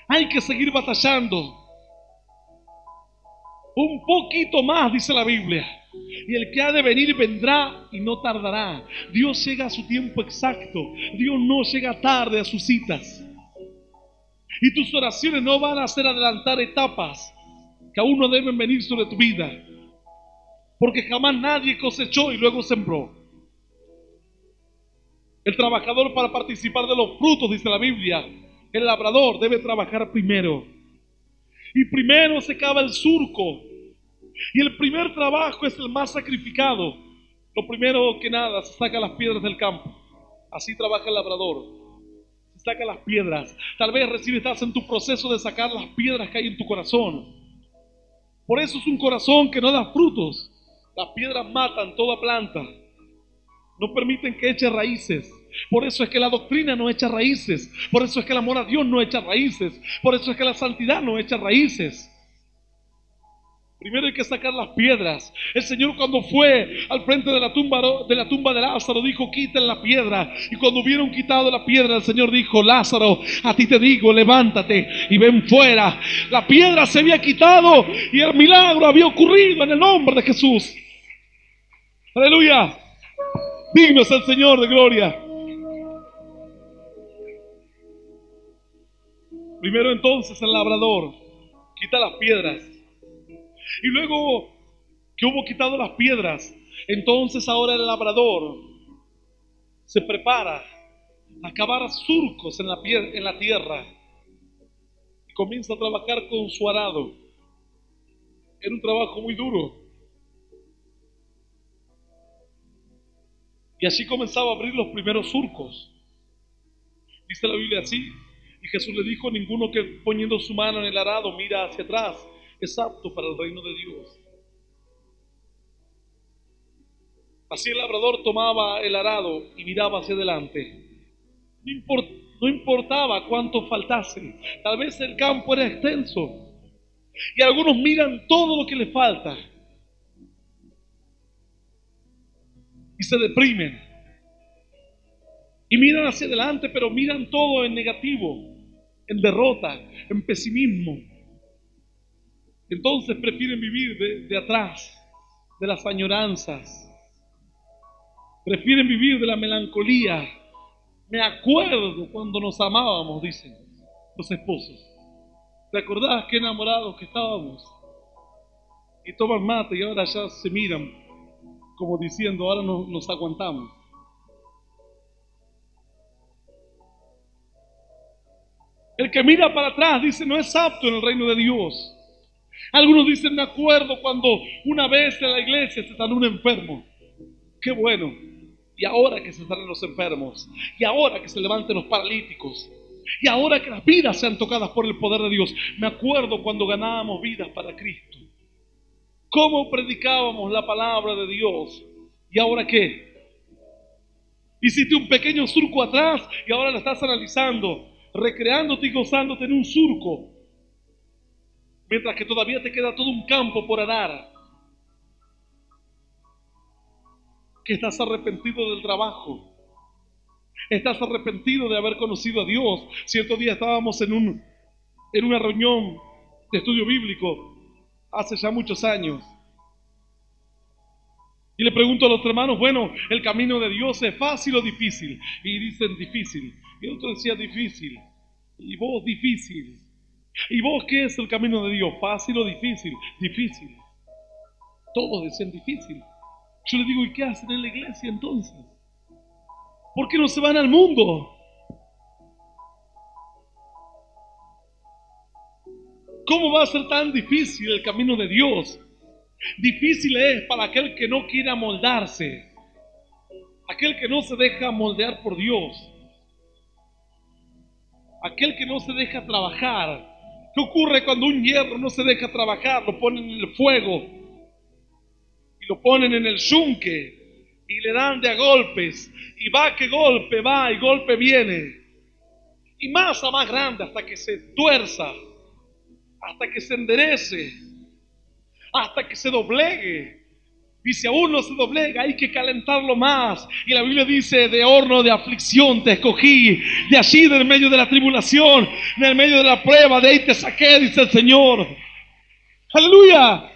hay que seguir batallando. Un poquito más, dice la Biblia, y el que ha de venir vendrá y no tardará. Dios llega a su tiempo exacto. Dios no llega tarde a sus citas. Y tus oraciones no van a hacer adelantar etapas que aún no deben venir sobre tu vida, porque jamás nadie cosechó y luego sembró. El trabajador, para participar de los frutos, dice la Biblia, el labrador debe trabajar primero. Y primero se cava el surco. Y el primer trabajo es el más sacrificado. Lo primero que nada, se saca las piedras del campo. Así trabaja el labrador. Se saca las piedras. Tal vez recién estás en tu proceso de sacar las piedras que hay en tu corazón. Por eso es un corazón que no da frutos. Las piedras matan toda planta. No permiten que eche raíces. Por eso es que la doctrina no echa raíces. Por eso es que el amor a Dios no echa raíces. Por eso es que la santidad no echa raíces. Primero hay que sacar las piedras. El Señor, cuando fue al frente de la tumba de Lázaro, dijo: quiten la piedra. Y cuando hubieron quitado la piedra, el Señor dijo: Lázaro, a ti te digo, levántate y ven fuera. La piedra se había quitado y el milagro había ocurrido en el nombre de Jesús. Aleluya. Digno es el Señor de gloria. Primero entonces el labrador quita las piedras. Y luego que hubo quitado las piedras, entonces ahora el labrador se prepara a cavar surcos en la tierra y comienza a trabajar con su arado. Era un trabajo muy duro. Y así comenzaba a abrir los primeros surcos. Dice la Biblia así: y Jesús le dijo: ninguno que poniendo su mano en el arado mira hacia atrás es apto para el reino de Dios. Así el labrador tomaba el arado y miraba hacia adelante. No importaba cuánto faltase. Tal vez el campo era extenso y algunos miran todo lo que les falta y se deprimen y miran hacia adelante, pero miran todo en negativo, en derrota, en pesimismo. Entonces prefieren vivir de atrás, de las añoranzas. Prefieren vivir de la melancolía. Me acuerdo cuando nos amábamos, dicen los esposos. ¿Te acordás qué enamorados que estábamos? Y toman mate y ahora ya se miran como diciendo: ahora nos aguantamos. El que mira para atrás, dice, no es apto en el reino de Dios. Algunos dicen: me acuerdo cuando una vez en la iglesia se sanó un enfermo. Qué bueno. Y ahora que se sanen los enfermos, y ahora que se levanten los paralíticos, y ahora que las vidas sean tocadas por el poder de Dios. Me acuerdo cuando ganábamos vidas para Cristo, cómo predicábamos la palabra de Dios. ¿Y ahora qué? Hiciste un pequeño surco atrás y ahora lo estás analizando, recreándote y gozándote en un surco, mientras que todavía te queda todo un campo por arar. Que estás arrepentido del trabajo, estás arrepentido de haber conocido a Dios. Cierto día estábamos en una reunión de estudio bíblico hace ya muchos años, y le pregunto a los hermanos: bueno, ¿el camino de Dios es fácil o difícil? Y dicen: difícil. Y el otro decía: difícil. Y vos: difícil. ¿Y vos qué es el camino de Dios? ¿Fácil o difícil? Difícil. Todos decían: difícil. Yo les digo: ¿y qué hacen en la iglesia entonces? ¿Por qué no se van al mundo? ¿Cómo va a ser tan difícil el camino de Dios? Difícil es para aquel que no quiere amoldarse, aquel que no se deja moldear por Dios, aquel que no se deja trabajar. ¿Qué ocurre cuando un hierro no se deja trabajar? Lo ponen en el fuego y lo ponen en el yunque y le dan de a golpes, y va que golpe va y golpe viene, y masa más grande hasta que se tuerza, hasta que se enderece, hasta que se doblegue. Y si aún no se doblega, hay que calentarlo más. Y la Biblia dice: de horno de aflicción te escogí, de allí del medio de la tribulación, en el medio de la prueba, de ahí te saqué, dice el Señor. ¡Aleluya!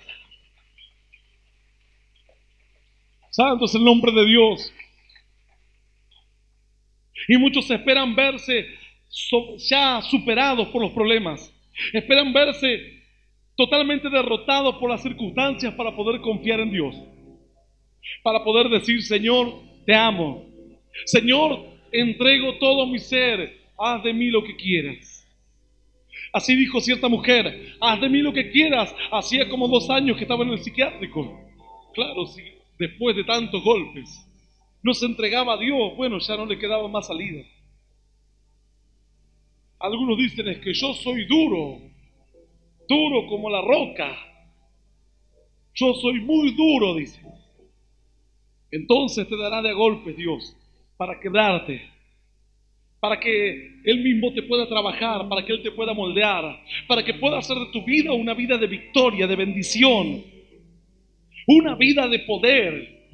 Santo es el nombre de Dios. Y muchos esperan verse ya superados por los problemas. Esperan verse totalmente derrotados por las circunstancias para poder confiar en Dios, para poder decir: Señor, te amo. Señor, entrego todo mi ser. Haz de mí lo que quieras. Así dijo cierta mujer: haz de mí lo que quieras. Hacía como 2 años que estaba en el psiquiátrico. Claro, sí, después de tantos golpes no se entregaba a Dios. Bueno, ya no le quedaba más salida. Algunos dicen: es que yo soy duro como la roca. Yo soy muy duro, dice. Entonces te dará de golpes Dios para quebrarte para que Él mismo te pueda trabajar, para que Él te pueda moldear, para que pueda hacer de tu vida una vida de victoria, de bendición, una vida de poder.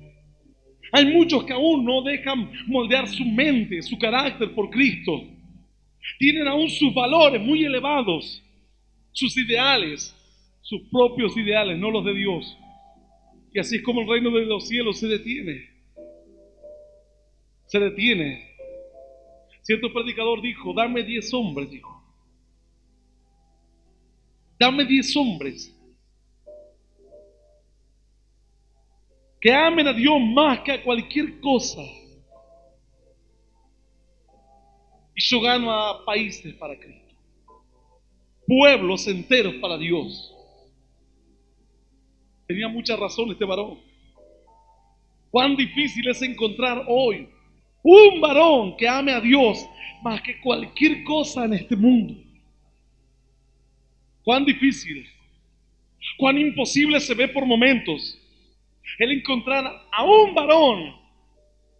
Hay muchos que aún no dejan moldear su mente, su carácter por Cristo. Tienen aún sus valores muy elevados, sus ideales, sus propios ideales, no los de Dios. Y así es como el reino de los cielos se detiene. Se detiene. Cierto predicador dijo, dame 10 hombres, dijo. Dame 10 hombres que amen a Dios más que a cualquier cosa. Y yo gano a países para Cristo, pueblos enteros para Dios. Tenía mucha razón este varón. Cuán difícil es encontrar hoy un varón que ame a Dios más que cualquier cosa en este mundo. Cuán difícil, cuán imposible se ve por momentos el encontrar a un varón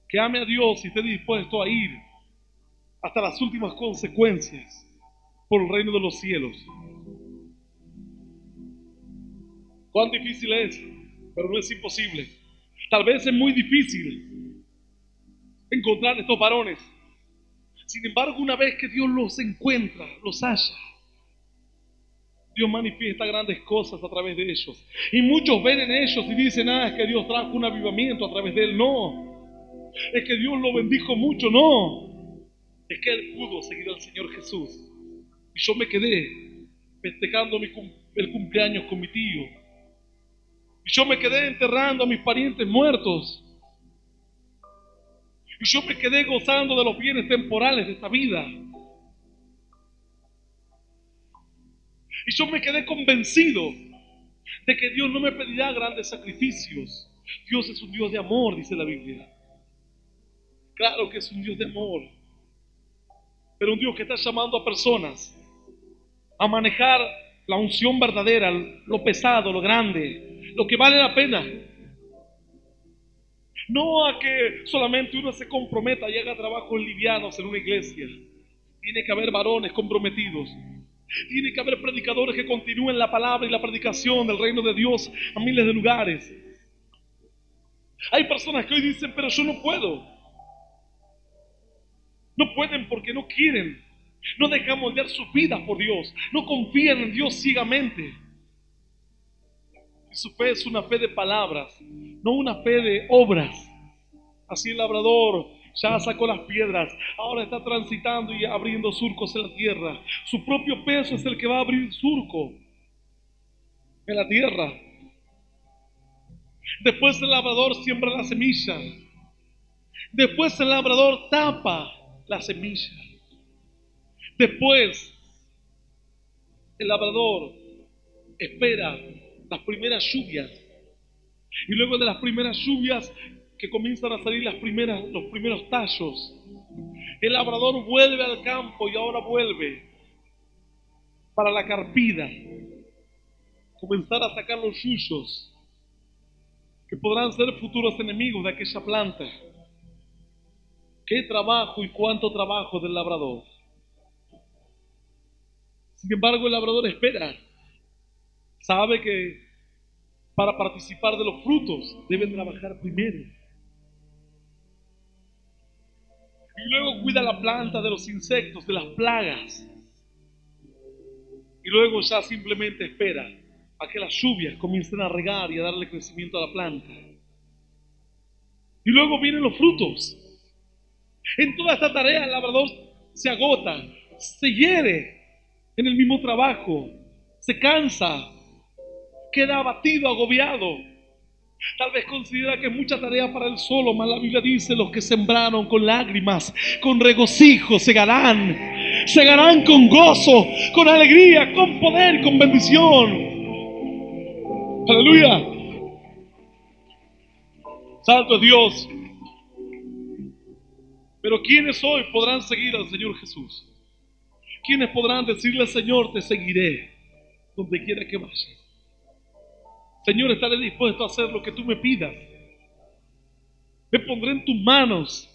que ame a Dios y esté dispuesto a ir hasta las últimas consecuencias por el reino de los cielos. Cuán difícil es, pero no es imposible. Tal vez es muy difícil encontrar estos varones. Sin embargo, una vez que Dios los encuentra, los halla, Dios manifiesta grandes cosas a través de ellos. Y muchos ven en ellos y dicen, es que Dios trajo un avivamiento a través de él. No, es que Dios lo bendijo mucho. No, es que él pudo seguir al Señor Jesús. Y yo me quedé festejando el cumpleaños con mi tío. Y yo me quedé enterrando a mis parientes muertos. Y yo me quedé gozando de los bienes temporales de esta vida. Y yo me quedé convencido de que Dios no me pedirá grandes sacrificios. Dios es un Dios de amor, dice la Biblia. Claro que es un Dios de amor, pero un Dios que está llamando a personas a manejar la unción verdadera, lo pesado, lo grande, lo que vale la pena. No a que solamente uno se comprometa y haga trabajos livianos en una iglesia. Tiene que haber varones comprometidos. Tiene que haber predicadores que continúen la palabra y la predicación del reino de Dios a miles de lugares. Hay personas que hoy dicen, pero yo no puedo. No pueden porque no quieren. No dejan moldear sus vidas por Dios. No confían en Dios ciegamente. Y su fe es una fe de palabras, no una fe de obras. Así el labrador ya sacó las piedras, ahora está transitando y abriendo surcos en la tierra. Su propio peso es el que va a abrir surco en la tierra. Después el labrador siembra la semilla. Después el labrador tapa la semilla. Después el labrador espera las primeras lluvias. Y luego de las primeras lluvias que comienzan a salir los primeros tallos, el labrador vuelve al campo y ahora vuelve para la carpida, comenzar a sacar los yuyos que podrán ser futuros enemigos de aquella planta. Qué trabajo y cuánto trabajo del labrador. Sin embargo, el labrador espera. Sabe que para participar de los frutos debe trabajar primero. Y luego cuida la planta de los insectos, de las plagas. Y luego ya simplemente espera a que las lluvias comiencen a regar y a darle crecimiento a la planta. Y luego vienen los frutos. En toda esta tarea el labrador se agota, se hiere en el mismo trabajo, se cansa, queda abatido, agobiado. Tal vez considera que es mucha tarea para él solo, mas la Biblia dice, los que sembraron con lágrimas, con regocijo segarán con gozo, con alegría, con poder, con bendición. Aleluya. Santo es Dios. Pero ¿quiénes hoy podrán seguir al Señor Jesús? ¿Quiénes podrán decirle, Señor, te seguiré donde quiera que vayas? Señor, estaré dispuesto a hacer lo que tú me pidas. Me pondré en tus manos.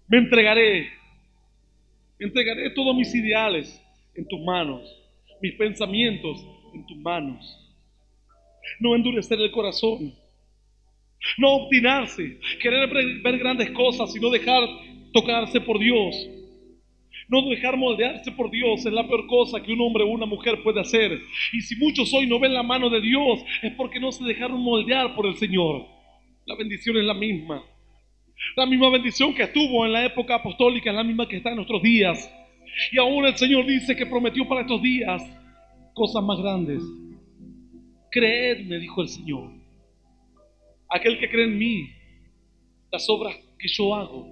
Me entregaré todos mis ideales en tus manos, mis pensamientos en tus manos. No endurecer el corazón, no obstinarse, querer ver grandes cosas, sino dejar tocarse por Dios. No dejar moldearse por Dios es la peor cosa que un hombre o una mujer puede hacer. Y si muchos hoy no ven la mano de Dios, es porque no se dejaron moldear por el Señor. La bendición es la misma. La misma bendición que estuvo en la época apostólica es la misma que está en nuestros días. Y aún el Señor dice que prometió para estos días cosas más grandes. Creedme, dijo el Señor. Aquel que cree en mí, las obras que yo hago,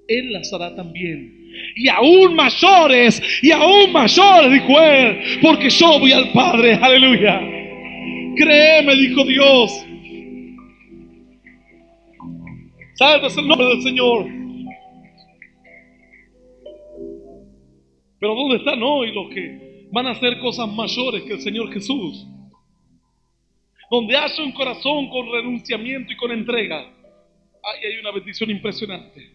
Él las hará también. Y aún mayores, dijo Él, porque yo voy al Padre. Aleluya. Créeme, dijo Dios. Salve el nombre del Señor. Pero ¿dónde están hoy los que van a hacer cosas mayores que el Señor Jesús? Donde haya un corazón con renunciamiento y con entrega, ahí hay una bendición impresionante.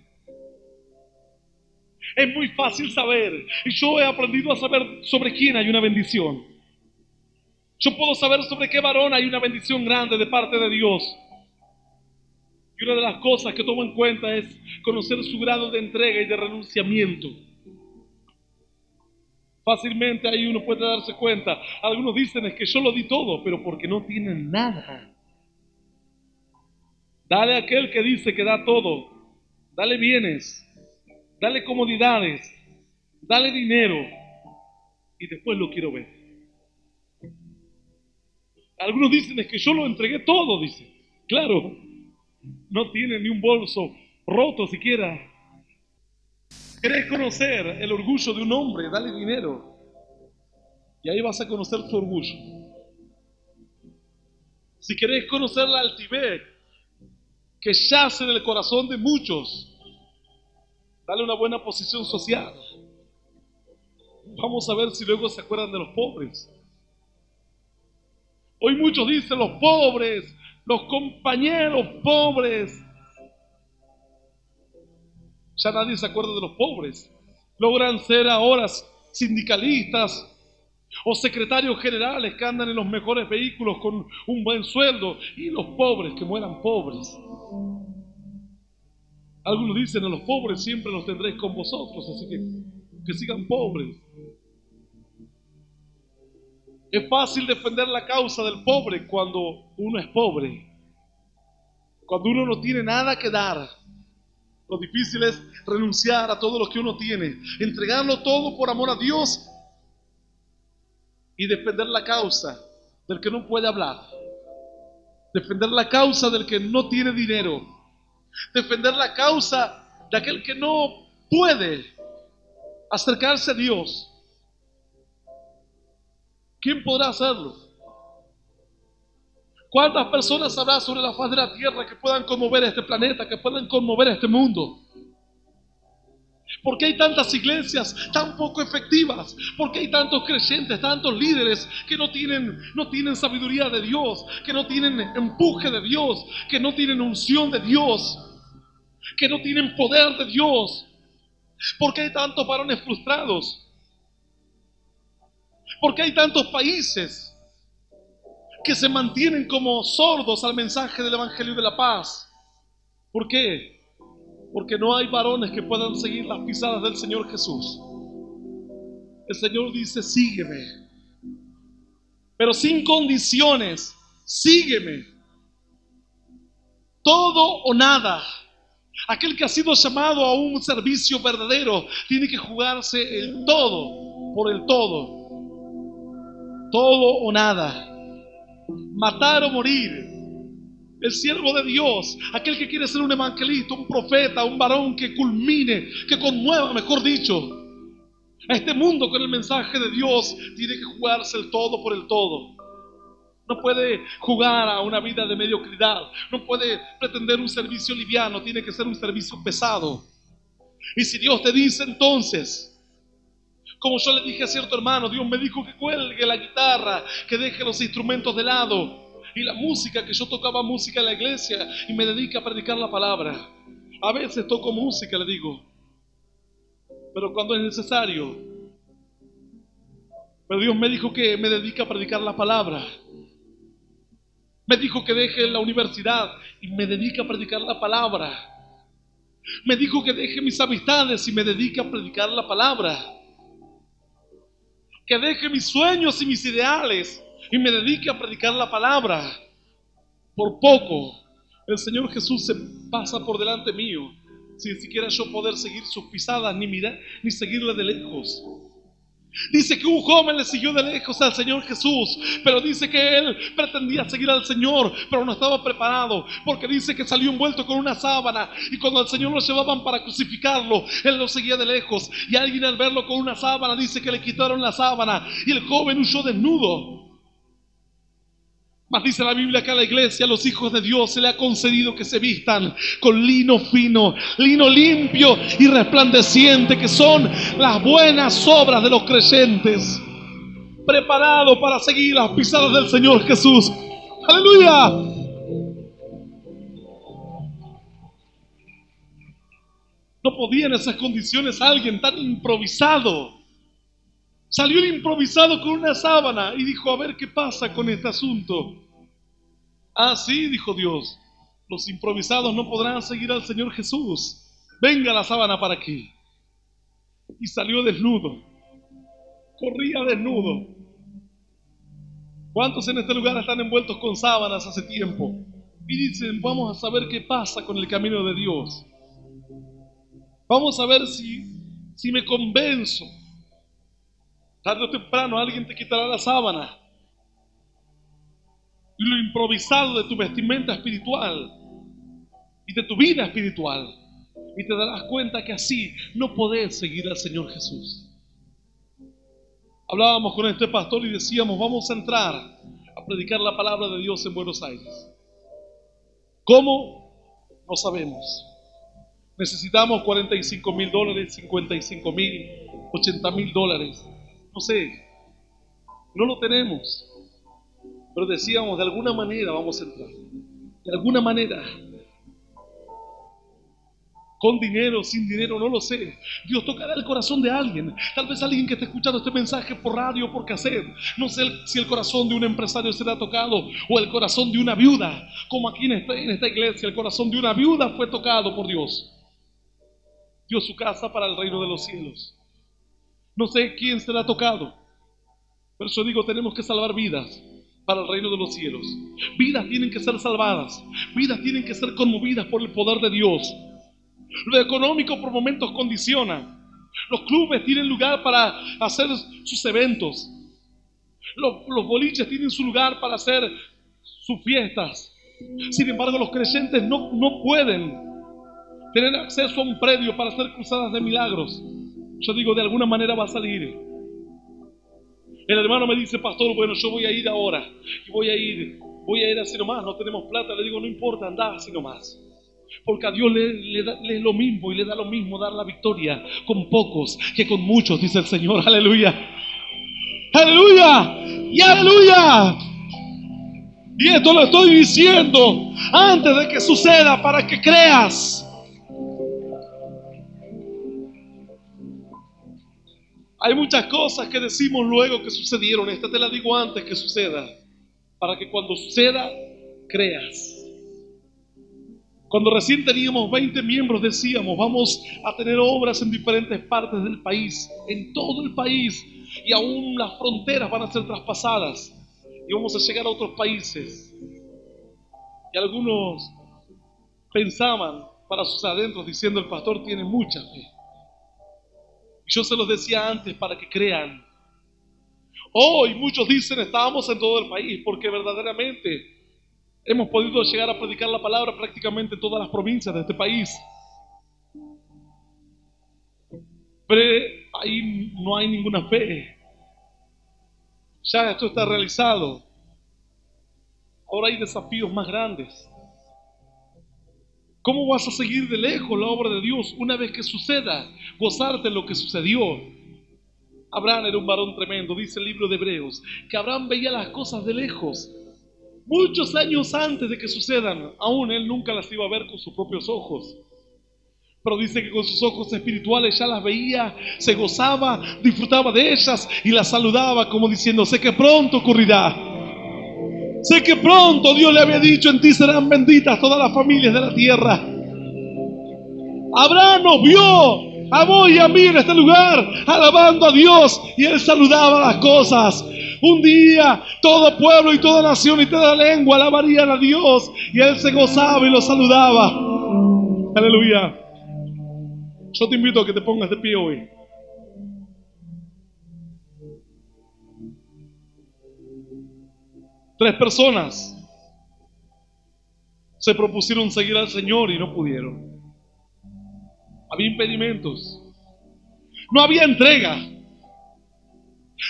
Es muy fácil saber, y yo he aprendido a saber sobre quién hay una bendición. Yo puedo saber sobre qué varón hay una bendición grande de parte de Dios. Y una de las cosas que tomo en cuenta es conocer su grado de entrega y de renunciamiento. Fácilmente ahí uno puede darse cuenta. Algunos dicen es que yo lo di todo, pero porque no tienen nada. Dale a aquel que dice que da todo. Dale bienes, dale comodidades, dale dinero y después lo quiero ver. Algunos dicen es que yo lo entregué todo, dicen. Claro, no tiene ni un bolso roto siquiera. ¿Querés conocer el orgullo de un hombre? Dale dinero. Y ahí vas a conocer su orgullo. Si querés conocer la altivez que yace en el corazón de muchos, dale una buena posición social. Vamos a ver si luego se acuerdan de los pobres. Hoy muchos dicen los pobres, los compañeros pobres. Ya nadie se acuerda de los pobres. Logran ser ahora sindicalistas o secretarios generales que andan en los mejores vehículos con un buen sueldo, y los pobres que mueran pobres. Algunos dicen a los pobres siempre los tendréis con vosotros, así que sigan pobres. Es fácil defender la causa del pobre cuando uno es pobre, cuando uno no tiene nada que dar. Lo difícil es renunciar a todo lo que uno tiene, entregarlo todo por amor a Dios y defender la causa del que no puede hablar, defender la causa del que no tiene dinero, defender la causa de aquel que no puede acercarse a Dios. ¿Quién podrá hacerlo? ¿Cuántas personas habrá sobre la faz de la tierra que puedan conmover este planeta, que puedan conmover este mundo? ¿Por qué hay tantas iglesias tan poco efectivas? ¿Por qué hay tantos creyentes, tantos líderes que no tienen sabiduría de Dios, que no tienen empuje de Dios, que no tienen unción de Dios, que no tienen poder de Dios? ¿Por qué hay tantos varones frustrados? ¿Por qué hay tantos países que se mantienen como sordos al mensaje del Evangelio de la paz? ¿Por qué? Porque no hay varones que puedan seguir las pisadas del Señor Jesús. El Señor dice, sígueme, pero sin condiciones. Sígueme. Todo o nada. Aquel que ha sido llamado a un servicio verdadero tiene que jugarse el todo por el todo. Todo o nada. Matar o morir. El siervo de Dios, aquel que quiere ser un evangelista, un profeta, un varón que culmine, que conmueva, mejor dicho, a este mundo con el mensaje de Dios, tiene que jugarse el todo por el todo. No puede jugar a una vida de mediocridad, no puede pretender un servicio liviano, tiene que ser un servicio pesado. Y si Dios te dice entonces, como yo le dije a cierto hermano, Dios me dijo que cuelgue la guitarra, que deje los instrumentos de lado y la música, que yo tocaba música en la iglesia y me dedique a predicar la palabra. A veces toco música, le digo, pero cuando es necesario. Pero Dios me dijo que me dedique a predicar la palabra. Me dijo que deje la universidad y me dedique a predicar la palabra. Me dijo que deje mis amistades y me dedique a predicar la palabra. Que deje mis sueños y mis ideales y me dedique a predicar la palabra. Por poco, el Señor Jesús se pasa por delante mío, sin siquiera yo poder seguir sus pisadas, ni mirar, ni seguirle de lejos. Dice que un joven le siguió de lejos al Señor Jesús, pero dice que él pretendía seguir al Señor, pero no estaba preparado, porque dice que salió envuelto con una sábana, y cuando al Señor lo llevaban para crucificarlo, él lo seguía de lejos, y alguien al verlo con una sábana dice que le quitaron la sábana, y el joven huyó desnudo. Mas dice la Biblia que a la iglesia, a los hijos de Dios, se le ha concedido que se vistan con lino fino, lino limpio y resplandeciente, que son las buenas obras de los creyentes, preparados para seguir las pisadas del Señor Jesús. ¡Aleluya! No podía en esas condiciones alguien tan improvisado. Salió el improvisado con una sábana y dijo, a ver qué pasa con este asunto. Ah, sí, dijo Dios, los improvisados no podrán seguir al Señor Jesús. Venga la sábana para aquí. Y salió desnudo, corría desnudo. ¿Cuántos en este lugar están envueltos con sábanas hace tiempo? Y dicen, vamos a saber qué pasa con el camino de Dios. Vamos a ver si me convenzo. Tarde o temprano alguien te quitará la sábana y lo improvisado de tu vestimenta espiritual y de tu vida espiritual, y te darás cuenta que así no podés seguir al Señor Jesús. Hablábamos con este pastor y decíamos, vamos a entrar a predicar la palabra de Dios en Buenos Aires. ¿Cómo? No sabemos. Necesitamos $45,000, $55,000, $80,000. No sé, no lo tenemos, pero decíamos, de alguna manera vamos a entrar, de alguna manera, con dinero, sin dinero, no lo sé. Dios tocará el corazón de alguien, tal vez alguien que esté escuchando este mensaje por radio o por cassette. No sé si el corazón de un empresario será tocado, o el corazón de una viuda, como aquí en esta iglesia, el corazón de una viuda fue tocado por Dios. Dio su casa para el reino de los cielos. No sé quién será tocado, pero yo digo, tenemos que salvar vidas para el reino de los cielos. Vidas tienen que ser salvadas, vidas tienen que ser conmovidas por el poder de Dios. Lo económico por momentos condiciona. Los clubes tienen lugar para hacer sus eventos. Los boliches tienen su lugar para hacer sus fiestas. Sin embargo, los creyentes no pueden tener acceso a un predio para hacer cruzadas de milagros. Yo digo, de alguna manera va a salir. El hermano me dice, pastor, bueno, yo voy a ir ahora. Y voy a ir así nomás, no tenemos plata. Le digo, no importa, andá así nomás. Porque a Dios le es lo mismo y le da lo mismo dar la victoria con pocos que con muchos, dice el Señor. Aleluya. Aleluya. Y aleluya. Y esto lo estoy diciendo antes de que suceda, para que creas. Hay muchas cosas que decimos luego que sucedieron. Esta te la digo antes que suceda, para que cuando suceda, creas. Cuando recién teníamos 20 miembros, decíamos, vamos a tener obras en diferentes partes del país, en todo el país, y aún las fronteras van a ser traspasadas, y vamos a llegar a otros países. Y algunos pensaban para sus adentros, diciendo, el pastor tiene mucha fe. Yo se los decía antes para que crean. Hoy muchos dicen, estábamos en todo el país, porque verdaderamente hemos podido llegar a predicar la palabra prácticamente en todas las provincias de este país. Pero ahí no hay ninguna fe. Ya esto está realizado. Ahora hay desafíos más grandes. ¿Cómo vas a seguir de lejos la obra de Dios una vez que suceda? Gozarte en lo que sucedió. Abraham era un varón tremendo, dice el libro de Hebreos, que Abraham veía las cosas de lejos. Muchos años antes de que sucedan, aún él nunca las iba a ver con sus propios ojos. Pero dice que con sus ojos espirituales ya las veía, se gozaba, disfrutaba de ellas y las saludaba como diciendo: sé que pronto ocurrirá. Sé que pronto Dios le había dicho: en ti serán benditas todas las familias de la tierra. Abraham nos vio a vos y a mí en este lugar alabando a Dios, y él saludaba las cosas. Un día todo pueblo y toda nación y toda lengua alabarían a Dios, y él se gozaba y lo saludaba. Aleluya. Yo te invito a que te pongas de pie hoy. Tres personas se propusieron seguir al Señor y no pudieron. Había impedimentos. No había entrega.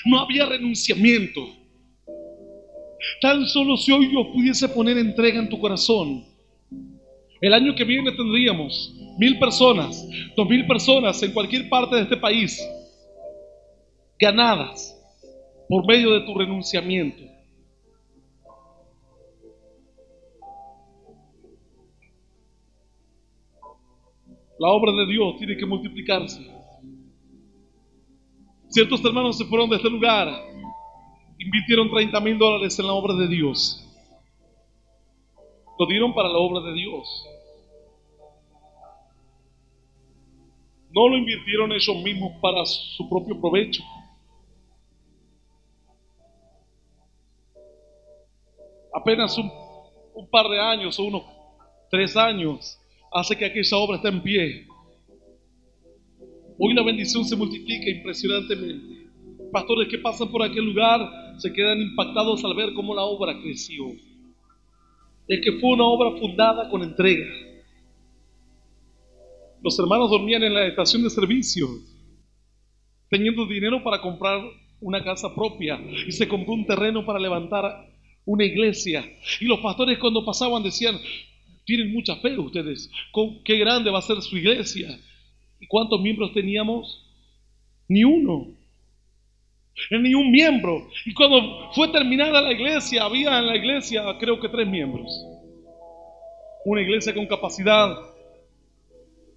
No había renunciamiento. Tan solo si hoy Dios pudiese poner entrega en tu corazón, el año que viene tendríamos 1,000 personas, 2,000 personas en cualquier parte de este país ganadas por medio de tu renunciamiento. La obra de Dios tiene que multiplicarse. Ciertos hermanos se fueron de este lugar, invirtieron $30,000 en la obra de Dios. Lo dieron para la obra de Dios. No lo invirtieron ellos mismos para su propio provecho. Apenas un par de años o unos 3 años hace que aquella obra esté en pie. Hoy la bendición se multiplica impresionantemente. Pastores que pasan por aquel lugar se quedan impactados al ver cómo la obra creció. Es que fue una obra fundada con entrega. Los hermanos dormían en la estación de servicio, teniendo dinero para comprar una casa propia, y se compró un terreno para levantar una iglesia. Y los pastores, cuando pasaban, decían: tienen mucha fe ustedes, qué grande va a ser su iglesia. ¿Y cuántos miembros teníamos? Ni uno, ni un miembro. Y cuando fue terminada la iglesia, había en la iglesia creo que 3 miembros. Una iglesia con capacidad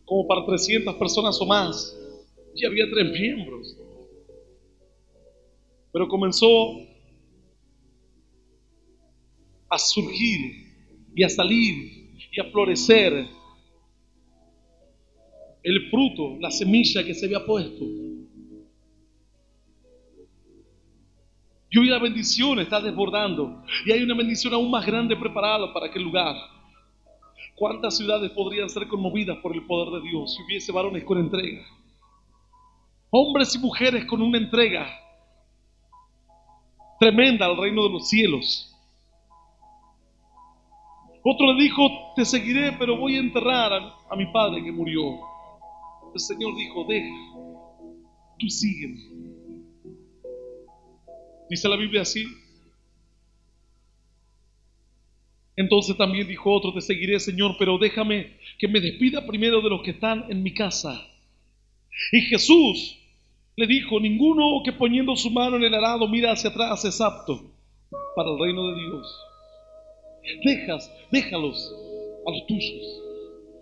como para 300 personas o más, y había 3 miembros. Pero comenzó a surgir y a salir y a florecer el fruto, la semilla que se había puesto. Y hoy la bendición está desbordando, y hay una bendición aún más grande preparada para aquel lugar. ¿Cuántas ciudades podrían ser conmovidas por el poder de Dios si hubiese varones con entrega? Hombres y mujeres con una entrega tremenda al reino de los cielos. Otro le dijo: te seguiré, pero voy a enterrar a mi padre que murió. El Señor dijo: deja, tú sígueme. Dice la Biblia así. Entonces también dijo otro: te seguiré, Señor, pero déjame que me despida primero de los que están en mi casa. Y Jesús le dijo: ninguno que poniendo su mano en el arado mira hacia atrás es apto para el reino de Dios. Déjalos a los tuyos.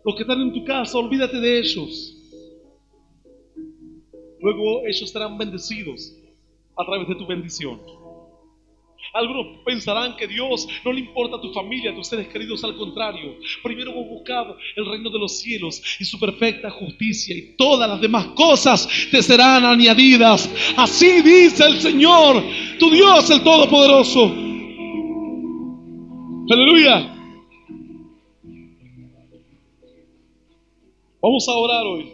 Los que están en tu casa, olvídate de ellos. Luego ellos serán bendecidos a través de tu bendición. Algunos pensarán que Dios no le importa a tu familia, a tus seres queridos. Al contrario, primero vos buscad el reino de los cielos y su perfecta justicia, y todas las demás cosas te serán añadidas. Así dice el Señor, tu Dios, el Todopoderoso. Aleluya. Vamos a orar hoy.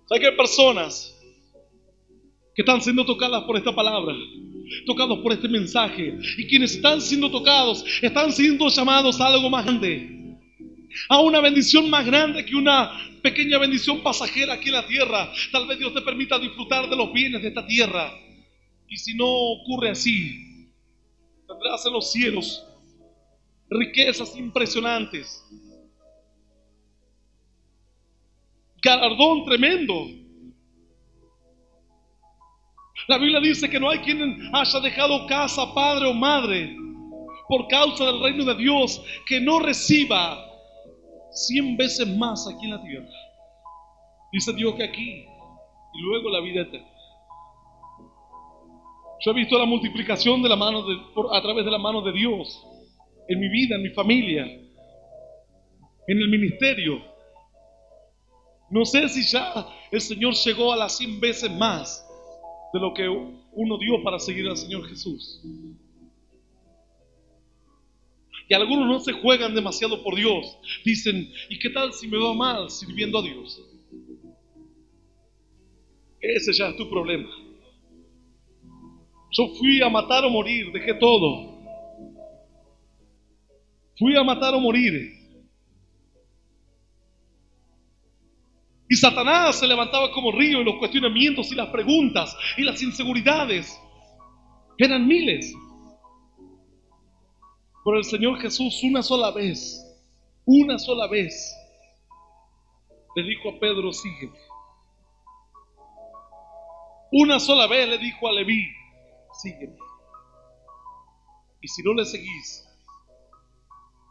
¿Sabes que hay personas que están siendo tocadas por esta palabra, tocados por este mensaje? Y quienes están siendo tocados, están siendo llamados a algo más grande, a una bendición más grande que una pequeña bendición pasajera aquí en la tierra. Tal vez Dios te permita disfrutar de los bienes de esta tierra, y si no ocurre así, tendrás en los cielos riquezas impresionantes, galardón tremendo. La Biblia dice que no hay quien haya dejado casa, padre o madre por causa del reino de Dios que no reciba 100 veces más aquí en la tierra. Dice Dios que aquí y luego la vida eterna. Yo he visto la multiplicación de la mano a través de la mano de Dios en mi vida, en mi familia, en el ministerio. No sé si ya el Señor llegó a las 100 veces más de lo que uno dio para seguir al Señor Jesús. Y algunos no se juegan demasiado por Dios. Dicen, ¿y qué tal si me va mal sirviendo a Dios? Ese ya es tu problema. Yo fui a matar o morir, dejé todo. Fui a matar o morir. Y Satanás se levantaba como río y los cuestionamientos y las preguntas y las inseguridades eran miles. Pero el Señor Jesús una sola vez le dijo a Pedro, sígueme. Una sola vez le dijo a Leví, sígueme. Y si no le seguís,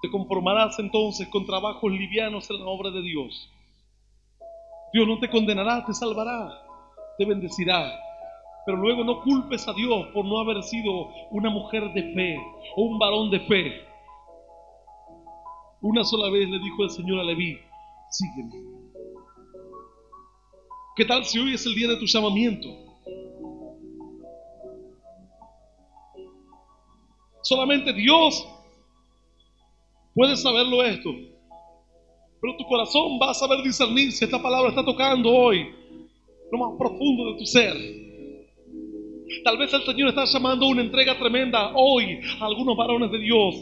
te conformarás entonces con trabajos livianos en la obra de Dios. Dios no te condenará, te salvará, te bendecirá. Pero luego no culpes a Dios por no haber sido una mujer de fe o un varón de fe. Una sola vez le dijo el Señor a Leví, sígueme. ¿Qué tal si hoy es el día de tu llamamiento? Solamente Dios puede saberlo esto. Pero tu corazón va a saber discernir si esta palabra está tocando hoy lo más profundo de tu ser. Tal vez el Señor está llamando una entrega tremenda hoy a algunos varones de Dios,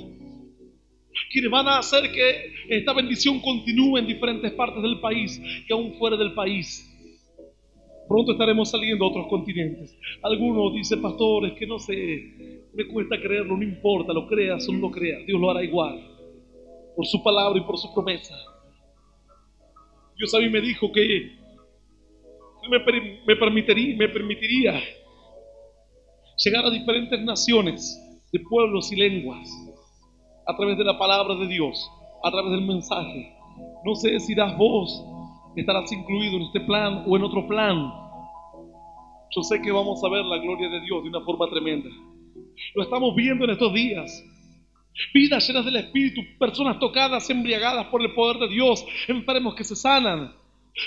quienes van a hacer que esta bendición continúe en diferentes partes del país y aún fuera del país. Pronto estaremos saliendo a otros continentes. Algunos dicen, pastores, que no sé, me cuesta creerlo, no importa, lo creas o no lo creas, Dios lo hará igual, por su palabra y por su promesa. Dios a mí me dijo que me permitiría llegar a diferentes naciones, de pueblos y lenguas, a través de la palabra de Dios, a través del mensaje. No sé si irás vos, estarás incluido en este plan o en otro plan. Yo sé que vamos a ver la gloria de Dios de una forma tremenda. Lo estamos viendo en estos días. Vidas llenas del Espíritu, personas tocadas, embriagadas por el poder de Dios, enfermos que se sanan,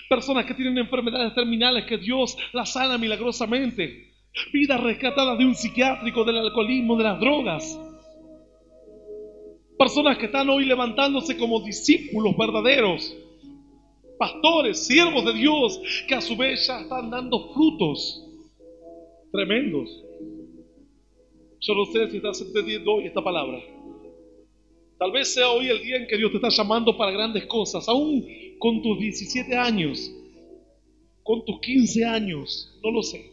personas que tienen enfermedades terminales que Dios las sana milagrosamente, vidas rescatadas de un psiquiátrico, del alcoholismo, de las drogas, personas que están hoy levantándose como discípulos verdaderos, pastores, siervos de Dios, que a su vez ya están dando frutos tremendos. Yo no sé si estás entendiendo hoy esta palabra. Tal vez sea hoy el día en que Dios te está llamando para grandes cosas, aún con tus 17 años, con tus 15 años, no lo sé.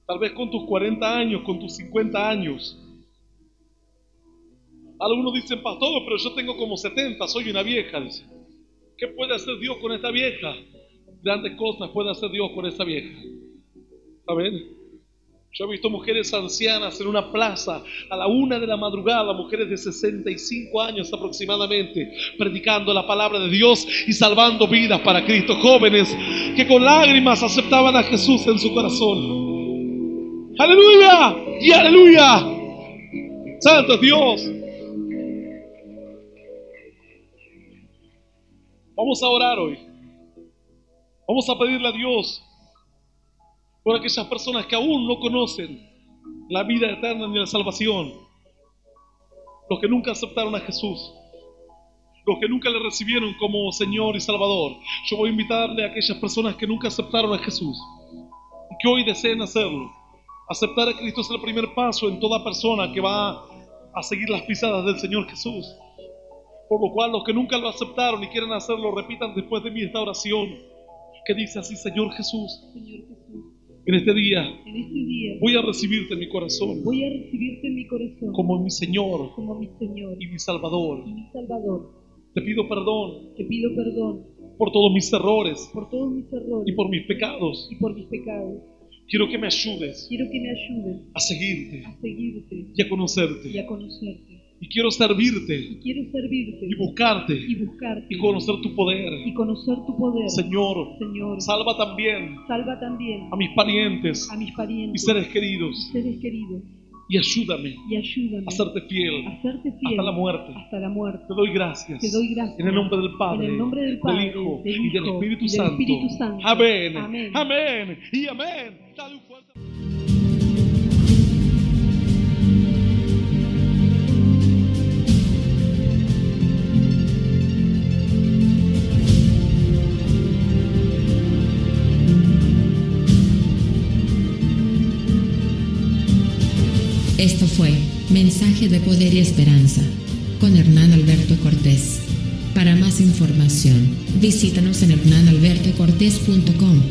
Tal vez con tus 40 años, con tus 50 años. Algunos dicen, pastor, pero yo tengo como 70, soy una vieja. Dice. ¿Qué puede hacer Dios con esta vieja? Grandes cosas puede hacer Dios con esta vieja. ¿Saben? Yo he visto mujeres ancianas en una plaza a la 1 de la madrugada, mujeres de 65 años aproximadamente, predicando la palabra de Dios y salvando vidas para Cristo. Jóvenes que con lágrimas aceptaban a Jesús en su corazón. ¡Aleluya! ¡Y aleluya! ¡Santo Dios! Vamos a orar hoy. Vamos a pedirle a Dios por aquellas personas que aún no conocen la vida eterna ni la salvación, los que nunca aceptaron a Jesús, los que nunca le recibieron como Señor y Salvador. Yo voy a invitarle a aquellas personas que nunca aceptaron a Jesús y que hoy deseen hacerlo. Aceptar a Cristo es el primer paso en toda persona que va a seguir las pisadas del Señor Jesús. Por lo cual los que nunca lo aceptaron y quieren hacerlo, repitan después de mí esta oración que dice así: Señor Jesús, en este día voy a recibirte en mi corazón, como mi Señor y mi Salvador. Te pido perdón por todos mis errores y por mis pecados. Quiero que me ayudes a seguirte y a conocerte. Y quiero servirte quiero servirte y buscarte buscarte y conocer tu poder. y conocer tu poder. Señor, Señor, salva también salva también a mis parientes a mis y parientes seres queridos y seres queridos y ayúdame y ayúdame a serte fiel a serte fiel hasta la muerte. hasta la muerte. Te doy gracias. Te doy gracias. En el nombre del Padre, En el nombre del Padre, Hijo del y del Hijo Espíritu y del Santo. Espíritu Santo. Amén. Amén. Amén. Y amén. Dale un fuerte. Esto fue Mensaje de Poder y Esperanza con Hernán Alberto Cortés. Para más información, visítanos en hernanalbertocortés.com